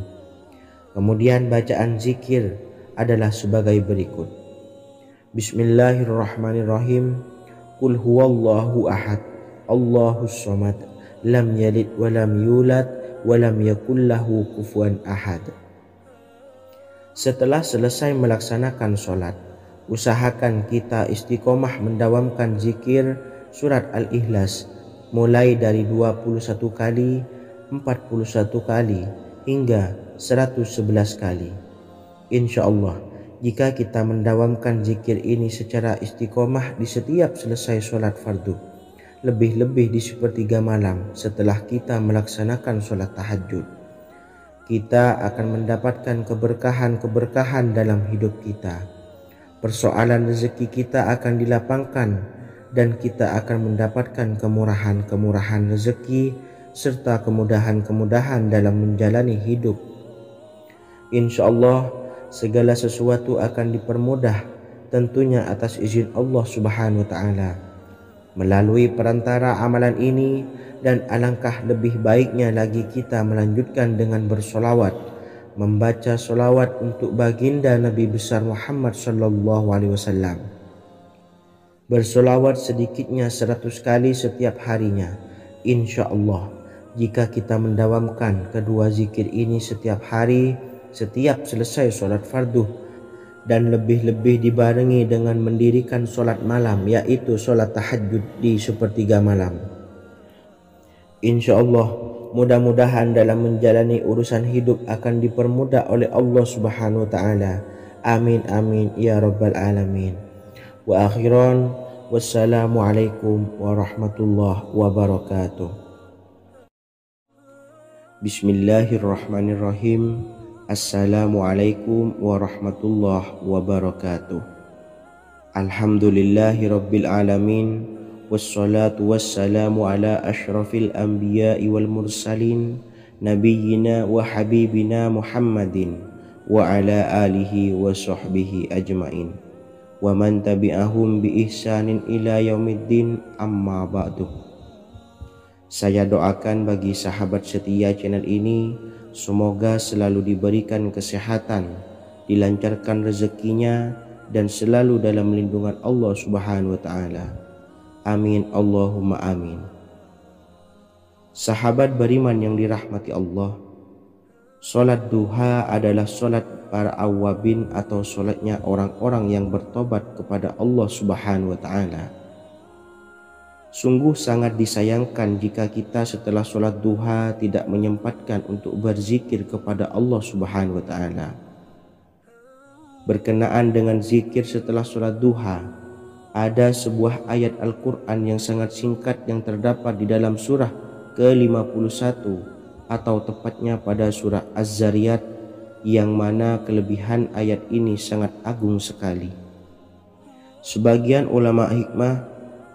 Kemudian bacaan zikir adalah sebagai berikut. Bismillahirrahmanirrahim. Qul huwallahu ahad, Allahus samad, lam yalid wa lam yulad wa lam yakul lahu kufuwan ahad. Setelah selesai melaksanakan sholat, usahakan kita istiqomah mendawamkan zikir surat Al-Ikhlas mulai dari 21 kali, 41 kali, hingga 111 kali. Insya Allah, jika kita mendawamkan zikir ini secara istiqomah di setiap selesai sholat fardu, lebih-lebih di sepertiga malam setelah kita melaksanakan sholat tahajud, kita akan mendapatkan keberkahan-keberkahan dalam hidup kita. Persoalan rezeki kita akan dilapangkan, dan kita akan mendapatkan kemurahan-kemurahan rezeki serta kemudahan-kemudahan dalam menjalani hidup. Insya Allah, segala sesuatu akan dipermudah, tentunya atas izin Allah Subhanahu wa taala. Melalui perantara amalan ini, dan alangkah lebih baiknya lagi kita melanjutkan dengan bersolawat, membaca solawat untuk baginda Nabi besar Muhammad sallallahu alaihi wasallam. Bersolawat sedikitnya 100 kali setiap harinya. Insya Allah, jika kita mendawamkan kedua zikir ini setiap hari, setiap selesai sholat fardu, dan lebih-lebih dibarengi dengan mendirikan sholat malam, yaitu sholat tahajud di sepertiga malam, insya Allah mudah-mudahan dalam menjalani urusan hidup akan dipermudah oleh Allah Subhanahu wa ta'ala. Amin amin ya rabbal alamin. Wa akhiran, wassalamualaikum warahmatullahi wabarakatuh. Bismillahirrahmanirrahim. Assalamualaikum warahmatullahi wabarakatuh. Alhamdulillahi rabbil alamin, wassalatu wassalamu ala ashrafil anbiya'i wal mursalin, nabiyyina wa habibina Muhammadin wa ala alihi wa sahbihi ajmain, wa man tabi'ahum bi ihsanin ila yaumiddin, amma ba'du. Saya doakan bagi sahabat setia channel ini, semoga selalu diberikan kesehatan, dilancarkan rezekinya, dan selalu dalam lindungan Allah Subhanahu wa ta'ala. Amin Allahumma amin. Sahabat beriman yang dirahmati Allah, sholat duha adalah sholat para awabin atau sholatnya orang-orang yang bertobat kepada Allah Subhanahu wa ta'ala. Sungguh sangat disayangkan jika kita setelah sholat duha tidak menyempatkan untuk berzikir kepada Allah Subhanahu wa ta'ala. Berkenaan dengan zikir setelah sholat duha, ada sebuah ayat Al-Quran yang sangat singkat yang terdapat di dalam surah ke-51 atau tepatnya pada surah Az-Zariyat, yang mana kelebihan ayat ini sangat agung sekali. Sebagian ulama hikmah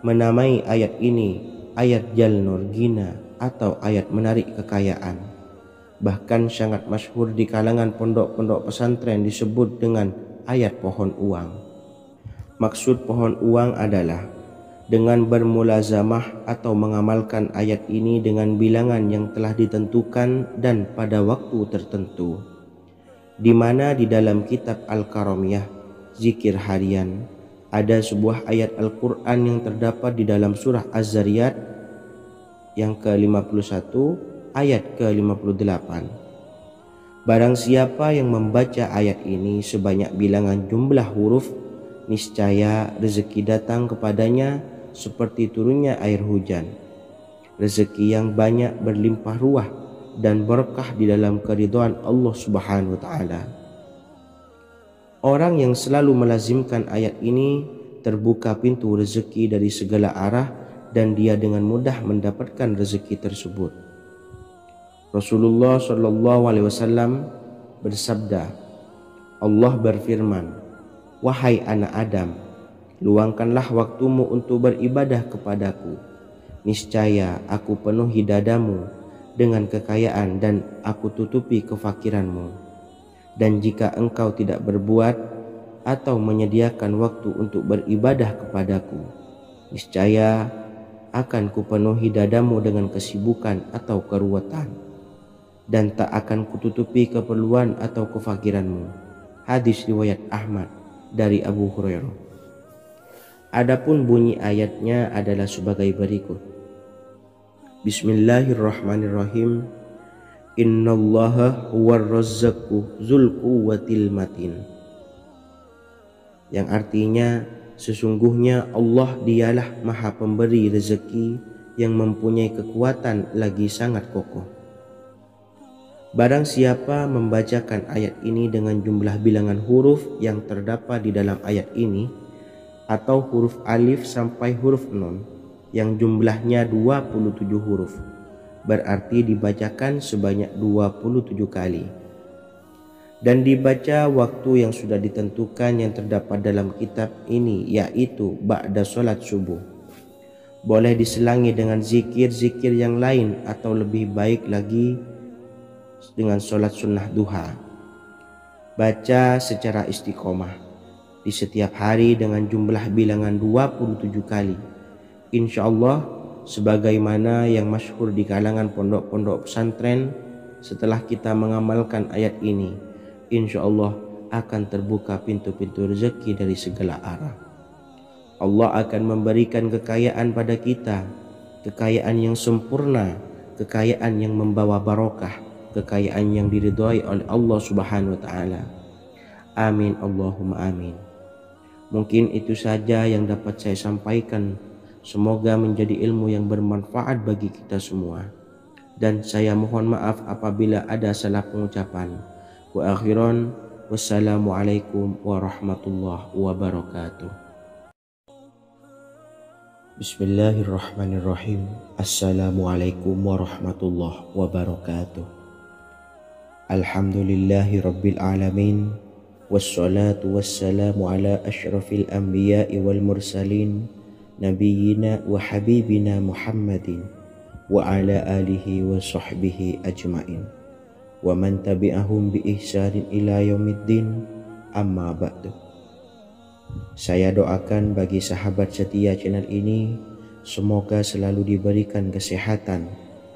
menamai ayat ini ayat Jalnur Gina atau ayat menarik kekayaan. Bahkan sangat masyhur di kalangan pondok-pondok pesantren disebut dengan ayat pohon uang. Maksud pohon uang adalah dengan bermulazamah atau mengamalkan ayat ini dengan bilangan yang telah ditentukan dan pada waktu tertentu, di mana di dalam kitab Al-Karamiyah Zikir Harian ada sebuah ayat Al-Quran yang terdapat di dalam surah Az-Zariyat yang ke-51 ayat ke-58. Barang siapa yang membaca ayat ini sebanyak bilangan jumlah huruf, niscaya rezeki datang kepadanya seperti turunnya air hujan, rezeki yang banyak berlimpah ruah dan berkah di dalam keridhaan Allah Subhanahu wa taala. Orang yang selalu melazimkan ayat ini terbuka pintu rezeki dari segala arah dan dia dengan mudah mendapatkan rezeki tersebut. Rasulullah Shallallahu Alaihi Wasallam bersabda, Allah berfirman, wahai anak Adam, luangkanlah waktumu untuk beribadah kepadaku. Niscaya aku penuhi dadamu dengan kekayaan dan aku tutupi kefakiranmu. Dan jika engkau tidak berbuat atau menyediakan waktu untuk beribadah kepadaku, niscaya akan kupenuhi dadamu dengan kesibukan atau keruwetan, dan tak akan kututupi keperluan atau kefakiranmu. Hadis riwayat Ahmad dari Abu Hurairah. Adapun bunyi ayatnya adalah sebagai berikut. Bismillahirrahmanirrahim. Innallaha huwarrazzaqu dzul quwwatil matin. Yang artinya, sesungguhnya Allah dialah Maha Pemberi rezeki yang mempunyai kekuatan lagi sangat kokoh. Barang siapa membacakan ayat ini dengan jumlah bilangan huruf yang terdapat di dalam ayat ini, atau huruf alif sampai huruf nun yang jumlahnya 27 huruf, berarti dibacakan sebanyak 27 kali, dan dibaca waktu yang sudah ditentukan yang terdapat dalam kitab ini, yaitu ba'da sholat subuh. Boleh diselangi dengan zikir-zikir yang lain atau lebih baik lagi dengan sholat sunnah duha. Baca secara istiqomah di setiap hari dengan jumlah bilangan 27 kali. Insya Allah, sebagaimana yang masyhur di kalangan pondok-pondok pesantren, setelah kita mengamalkan ayat ini, insya Allah akan terbuka pintu-pintu rezeki dari segala arah. Allah akan memberikan kekayaan pada kita, kekayaan yang sempurna, kekayaan yang membawa barokah, kekayaan yang diridhai oleh Allah Subhanahu wa taala. Amin Allahumma amin. Mungkin itu saja yang dapat saya sampaikan. Semoga menjadi ilmu yang bermanfaat bagi kita semua. Dan saya mohon maaf apabila ada salah pengucapan. Wa akhiran, wassalamualaikum warahmatullahi wabarakatuh. Bismillahirrahmanirrahim. Assalamualaikum warahmatullahi wabarakatuh. Alhamdulillahi rabbil alamin. Wassalatu wassalamu ala ashrafil anbiya'i wal mursalin, nabiyyina wa habibina Muhammadin wa ala alihi wa sahbihi ajmain wa man tabi'ahum bi ihsanin ila yaumiddin, amma ba'du. Saya doakan bagi sahabat setia channel ini, semoga selalu diberikan kesehatan,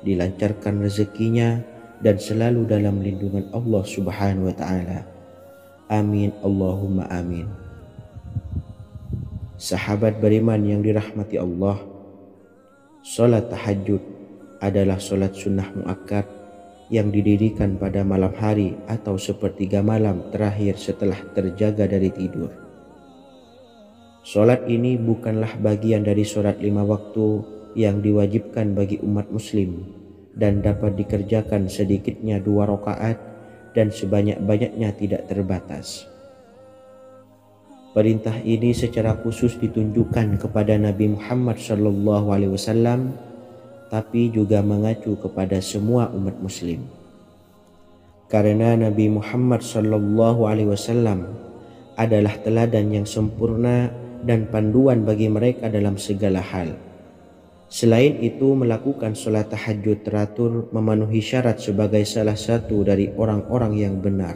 dilancarkan rezekinya, dan selalu dalam lindungan Allah Subhanahu wa ta'ala. Amin Allahumma amin. Sahabat beriman yang dirahmati Allah, salat tahajud adalah salat sunnah muakkad yang didirikan pada malam hari atau sepertiga malam terakhir setelah terjaga dari tidur. Salat ini bukanlah bagian dari salat 5 waktu yang diwajibkan bagi umat muslim dan dapat dikerjakan sedikitnya 2 rakaat dan sebanyak-banyaknya tidak terbatas. Perintah ini secara khusus ditunjukkan kepada Nabi Muhammad SAW tapi juga mengacu kepada semua umat muslim. Karena Nabi Muhammad SAW adalah teladan yang sempurna dan panduan bagi mereka dalam segala hal. Selain itu, melakukan sholat tahajud teratur memenuhi syarat sebagai salah satu dari orang-orang yang benar.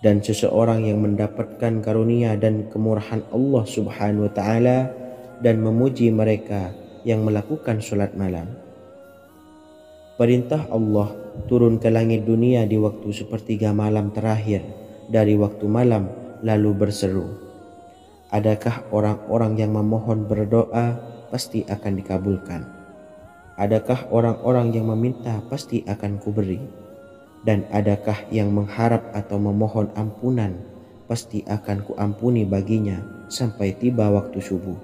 Dan seseorang yang mendapatkan karunia dan kemurahan Allah Subhanahu wa Ta'ala dan memuji mereka yang melakukan sholat malam. Perintah Allah turun ke langit dunia di waktu sepertiga malam terakhir dari waktu malam, lalu berseru, adakah orang-orang yang memohon berdoa pasti akan dikabulkan? Adakah orang-orang yang meminta pasti akan kuberi? Dan adakah yang mengharap atau memohon ampunan pasti akan kuampuni baginya sampai tiba waktu subuh.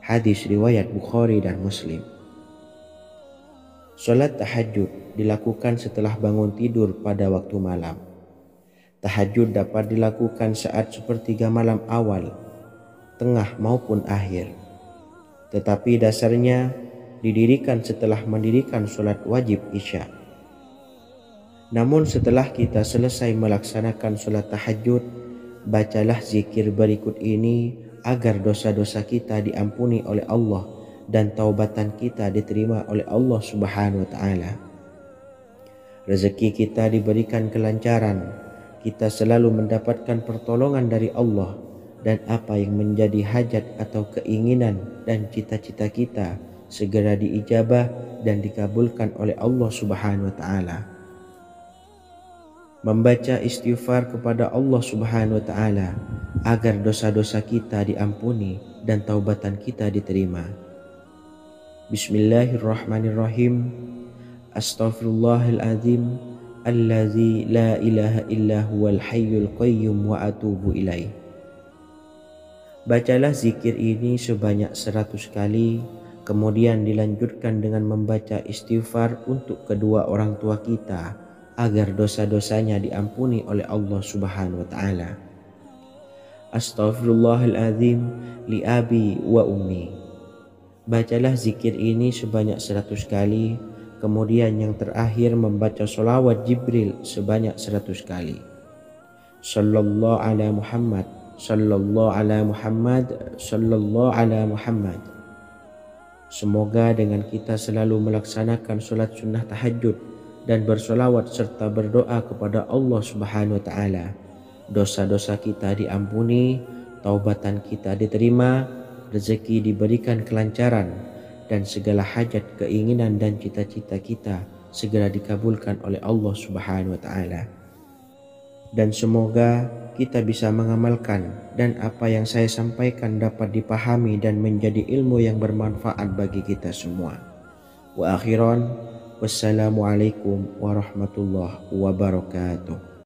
Hadis riwayat Bukhari dan Muslim. Salat tahajud dilakukan setelah bangun tidur pada waktu malam. Tahajud dapat dilakukan saat sepertiga malam awal, tengah maupun akhir. Tetapi dasarnya didirikan setelah mendirikan salat wajib Isya. Namun setelah kita selesai melaksanakan salat tahajud, bacalah zikir berikut ini agar dosa-dosa kita diampuni oleh Allah dan taubatan kita diterima oleh Allah Subhanahu wa Ta'ala. Rezeki kita diberikan kelancaran, kita selalu mendapatkan pertolongan dari Allah, dan apa yang menjadi hajat atau keinginan dan cita-cita kita segera diijabah dan dikabulkan oleh Allah Subhanahu wa Ta'ala. Membaca istighfar kepada Allah Subhanahu wa Ta'ala agar dosa-dosa kita diampuni dan taubatan kita diterima. Bismillahirrahmanirrahim. Astaghfirullahaladzim allazi la ilaha illa huwal hayyul qayyum wa atubu ilaih. Bacalah zikir ini sebanyak 100 kali, kemudian dilanjutkan dengan membaca istighfar untuk kedua orang tua kita agar dosa-dosanya diampuni oleh Allah Subhanahu wa Ta'ala. Astaghfirullahaladzim li abi wa ummi. Bacalah zikir ini sebanyak 100 kali, kemudian yang terakhir membaca sholawat Jibril sebanyak 100 kali. Sallallahu ala Muhammad, sallallahu ala Muhammad, sallallahu ala Muhammad. Semoga dengan kita selalu melaksanakan sholat sunnah tahajud dan bersolawat serta berdoa kepada Allah Subhanahu wa Ta'ala, dosa-dosa kita diampuni, taubatan kita diterima, rezeki diberikan kelancaran, dan segala hajat, keinginan dan cita-cita kita segera dikabulkan oleh Allah Subhanahu wa Ta'ala. Dan semoga kita bisa mengamalkan dan apa yang saya sampaikan dapat dipahami dan menjadi ilmu yang bermanfaat bagi kita semua. Wa akhiran, wassalamualaikum warahmatullahi wabarakatuh.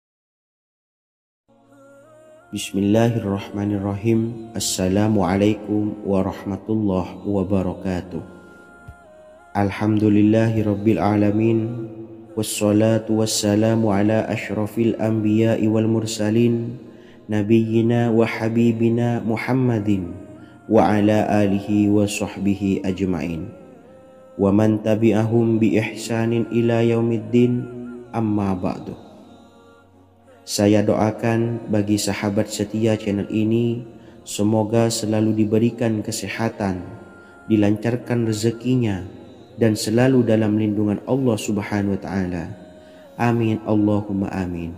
Bismillahirrahmanirrahim. Assalamualaikum warahmatullahi wabarakatuh. Alhamdulillahi rabbil alamin, wassalatu wassalamu ala ashrafil anbiya'i wal mursalin, nabiyyina wa habibina Muhammadin wa ala alihi wa sahbihi ajma'in, wa man tabi'ahum bi ihsanin ila yaumiddin, amma ba'du. Saya doakan bagi sahabat setia channel ini, semoga selalu diberikan kesehatan, dilancarkan rezekinya, dan selalu dalam lindungan Allah Subhanahu wa Ta'ala. Amin Allahumma amin.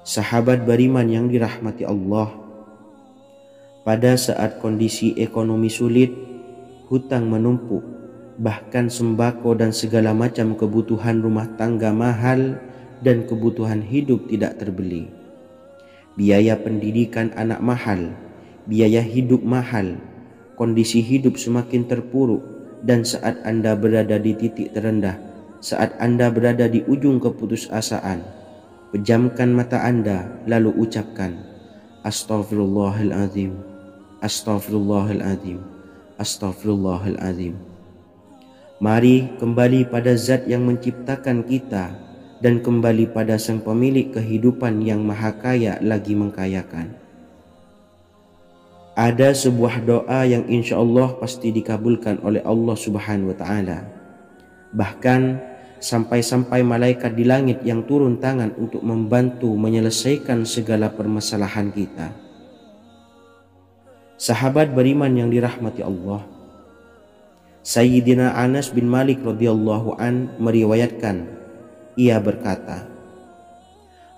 Sahabat beriman yang dirahmati Allah, pada saat kondisi ekonomi sulit, hutang menumpuk, bahkan sembako dan segala macam kebutuhan rumah tangga mahal dan kebutuhan hidup tidak terbeli. Biaya pendidikan anak mahal, biaya hidup mahal, kondisi hidup semakin terpuruk, dan saat Anda berada di titik terendah, saat Anda berada di ujung keputusasaan, pejamkan mata Anda lalu ucapkan, Astaghfirullahaladzim, Astaghfirullahaladzim, Astaghfirullahaladzim. Mari kembali pada Zat yang menciptakan kita dan kembali pada Sang Pemilik kehidupan yang maha kaya lagi mengkayakan. Ada sebuah doa yang insya Allah pasti dikabulkan oleh Allah Subhanahu wa Ta'ala. Bahkan sampai-sampai malaikat di langit yang turun tangan untuk membantu menyelesaikan segala permasalahan kita. Sahabat beriman yang dirahmati Allah, Sayyidina Anas bin Malik radhiyallahu an meriwayatkan, ia berkata,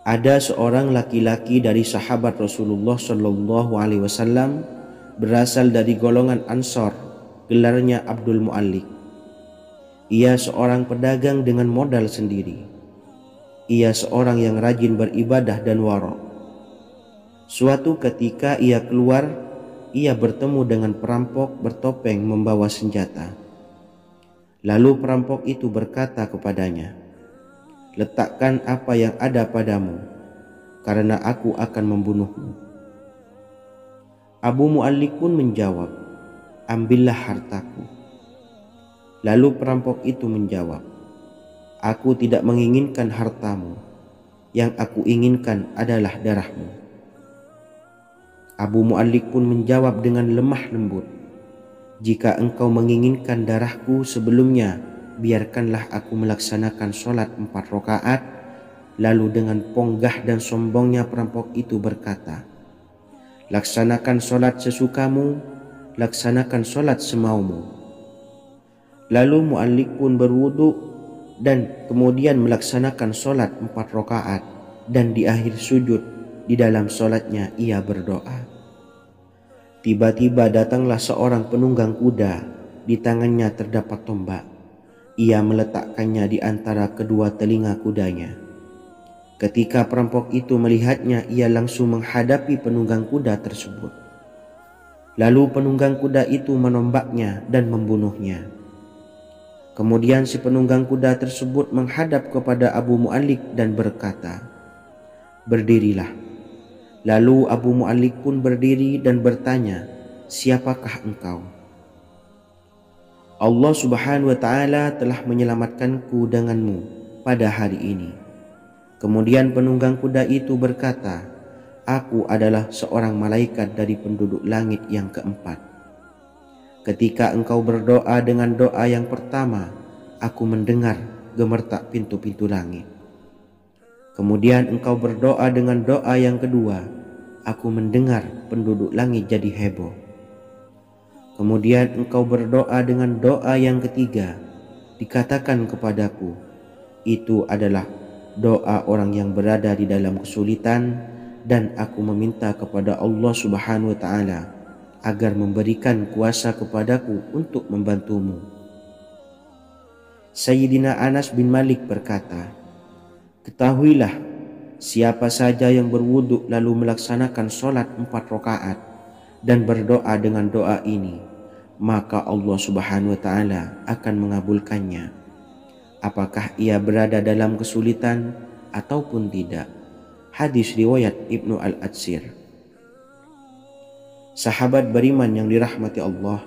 ada seorang laki-laki dari sahabat Rasulullah Shallallahu Alaihi Wasallam berasal dari golongan Ansor, gelarnya Abdul Mu'allik. Ia seorang pedagang dengan modal sendiri. Ia seorang yang rajin beribadah dan wara'. Suatu ketika ia keluar, ia bertemu dengan perampok bertopeng membawa senjata. Lalu perampok itu berkata kepadanya, letakkan apa yang ada padamu, karena aku akan membunuhmu. Abu Mu'allik pun menjawab, ambillah hartaku. Lalu perampok itu menjawab, aku tidak menginginkan hartamu, yang aku inginkan adalah darahmu. Abu Mu'allik pun menjawab dengan lemah lembut, jika engkau menginginkan darahku sebelumnya, biarkanlah aku melaksanakan sholat 4 rakaat. Lalu dengan ponggah dan sombongnya perampok itu berkata, laksanakan sholat sesukamu, laksanakan sholat semaumu. Lalu Mu'allik pun berwudu dan kemudian melaksanakan sholat 4 rakaat, dan di akhir sujud di dalam sholatnya ia berdoa. Tiba-tiba datanglah seorang penunggang kuda, di tangannya terdapat tombak. Ia meletakkannya di antara kedua telinga kudanya. Ketika perampok itu melihatnya, ia langsung menghadapi penunggang kuda tersebut. Lalu penunggang kuda itu menombaknya dan membunuhnya. Kemudian si penunggang kuda tersebut menghadap kepada Abu Mu'allik dan berkata, berdirilah. Lalu Abu Mu'allik pun berdiri dan bertanya, siapakah engkau? Allah Subhanahu wa Ta'ala telah menyelamatkanku denganmu pada hari ini. Kemudian penunggang kuda itu berkata, aku adalah seorang malaikat dari penduduk langit yang keempat. Ketika engkau berdoa dengan doa yang pertama, aku mendengar gemertak pintu-pintu langit. Kemudian engkau berdoa dengan doa yang kedua, aku mendengar penduduk langit jadi heboh. Kemudian engkau berdoa dengan doa yang ketiga, dikatakan kepadaku, itu adalah doa orang yang berada di dalam kesulitan, dan aku meminta kepada Allah Subhanahu wa Ta'ala agar memberikan kuasa kepadaku untuk membantumu. Sayyidina Anas bin Malik berkata, ketahuilah, siapa saja yang berwudu lalu melaksanakan sholat 4 rakaat dan berdoa dengan doa ini, maka Allah Subhanahu wa Ta'ala akan mengabulkannya, apakah ia berada dalam kesulitan ataupun tidak. Hadis riwayat Ibnu Al-Atsir. Sahabat beriman yang dirahmati Allah,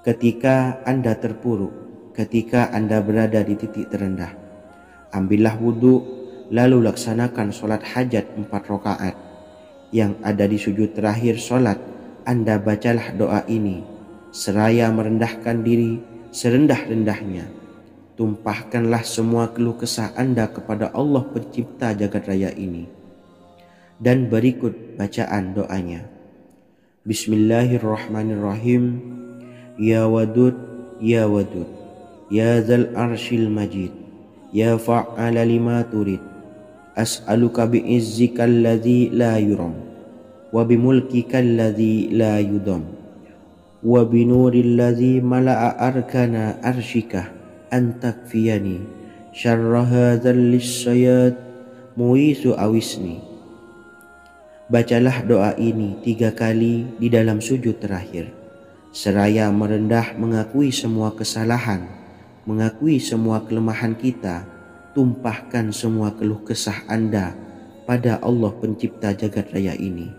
ketika Anda terpuruk, ketika Anda berada di titik terendah, ambillah wudu, lalu laksanakan sholat hajat 4 rakaat. Yang ada di sujud terakhir sholat, Anda bacalah doa ini, seraya merendahkan diri serendah-rendahnya. Tumpahkanlah semua keluh kesah Anda kepada Allah pencipta jagat raya ini. Dan berikut bacaan doanya. Bismillahirrahmanirrahim. Ya Wadud, Ya Wadud, Ya Dzal Arsyil Majid, Ya fa'ala lima turid, as'aluka bi'izzika alladhi la yuram, wa bimulkika alladhi la yudam, wa binuril ladzi mala'a arkana arshika, antakfiyani syarra hadzal lisyayad muisu awisni. Bacalah doa ini 3 kali di dalam sujud terakhir, seraya merendah mengakui semua kesalahan, mengakui semua kelemahan kita. Tumpahkan semua keluh kesah Anda pada Allah pencipta jagat raya ini.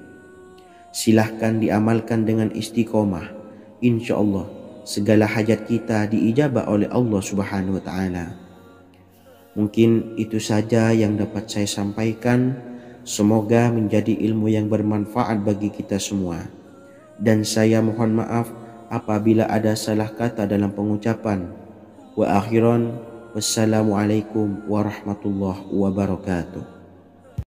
Silahkan diamalkan dengan istiqomah. Insya Allah segala hajat kita diijabah oleh Allah Subhanahu wa Ta'ala. Mungkin itu saja yang dapat saya sampaikan. Semoga menjadi ilmu yang bermanfaat bagi kita semua. dan saya mohon maaf apabila ada salah kata dalam pengucapan. Wa akhiran, wassalamualaikum warahmatullahi wabarakatuh.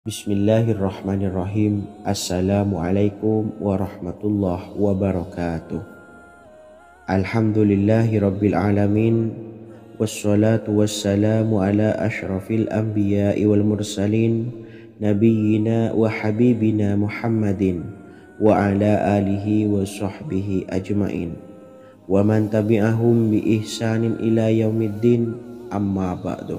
Bismillahirrahmanirrahim. Assalamualaikum warahmatullahi wabarakatuh. Alhamdulillahi rabbil alamin. Wassalatu wassalamu ala ashrafil anbiya'i wal mursalin, nabiyyina wa habibina Muhammadin wa ala alihi wa sahbihi ajmain wa man tabi'ahum bi ihsanin ila yaumiddin, amma ba'du.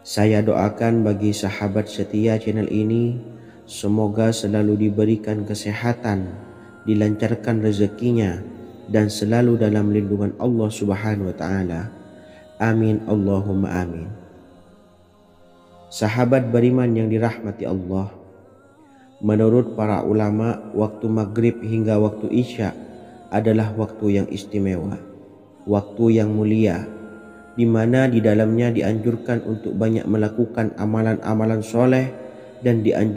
Saya doakan bagi sahabat setia channel ini, semoga selalu diberikan kesehatan, dilancarkan rezekinya, dan selalu dalam lindungan Allah Subhanahu wa taala. Amin Allahumma amin. Sahabat beriman yang dirahmati Allah, menurut para ulama, waktu maghrib hingga waktu isya adalah waktu yang istimewa, waktu yang mulia, di mana di dalamnya dianjurkan untuk banyak melakukan amalan-amalan soleh dan dianjurkan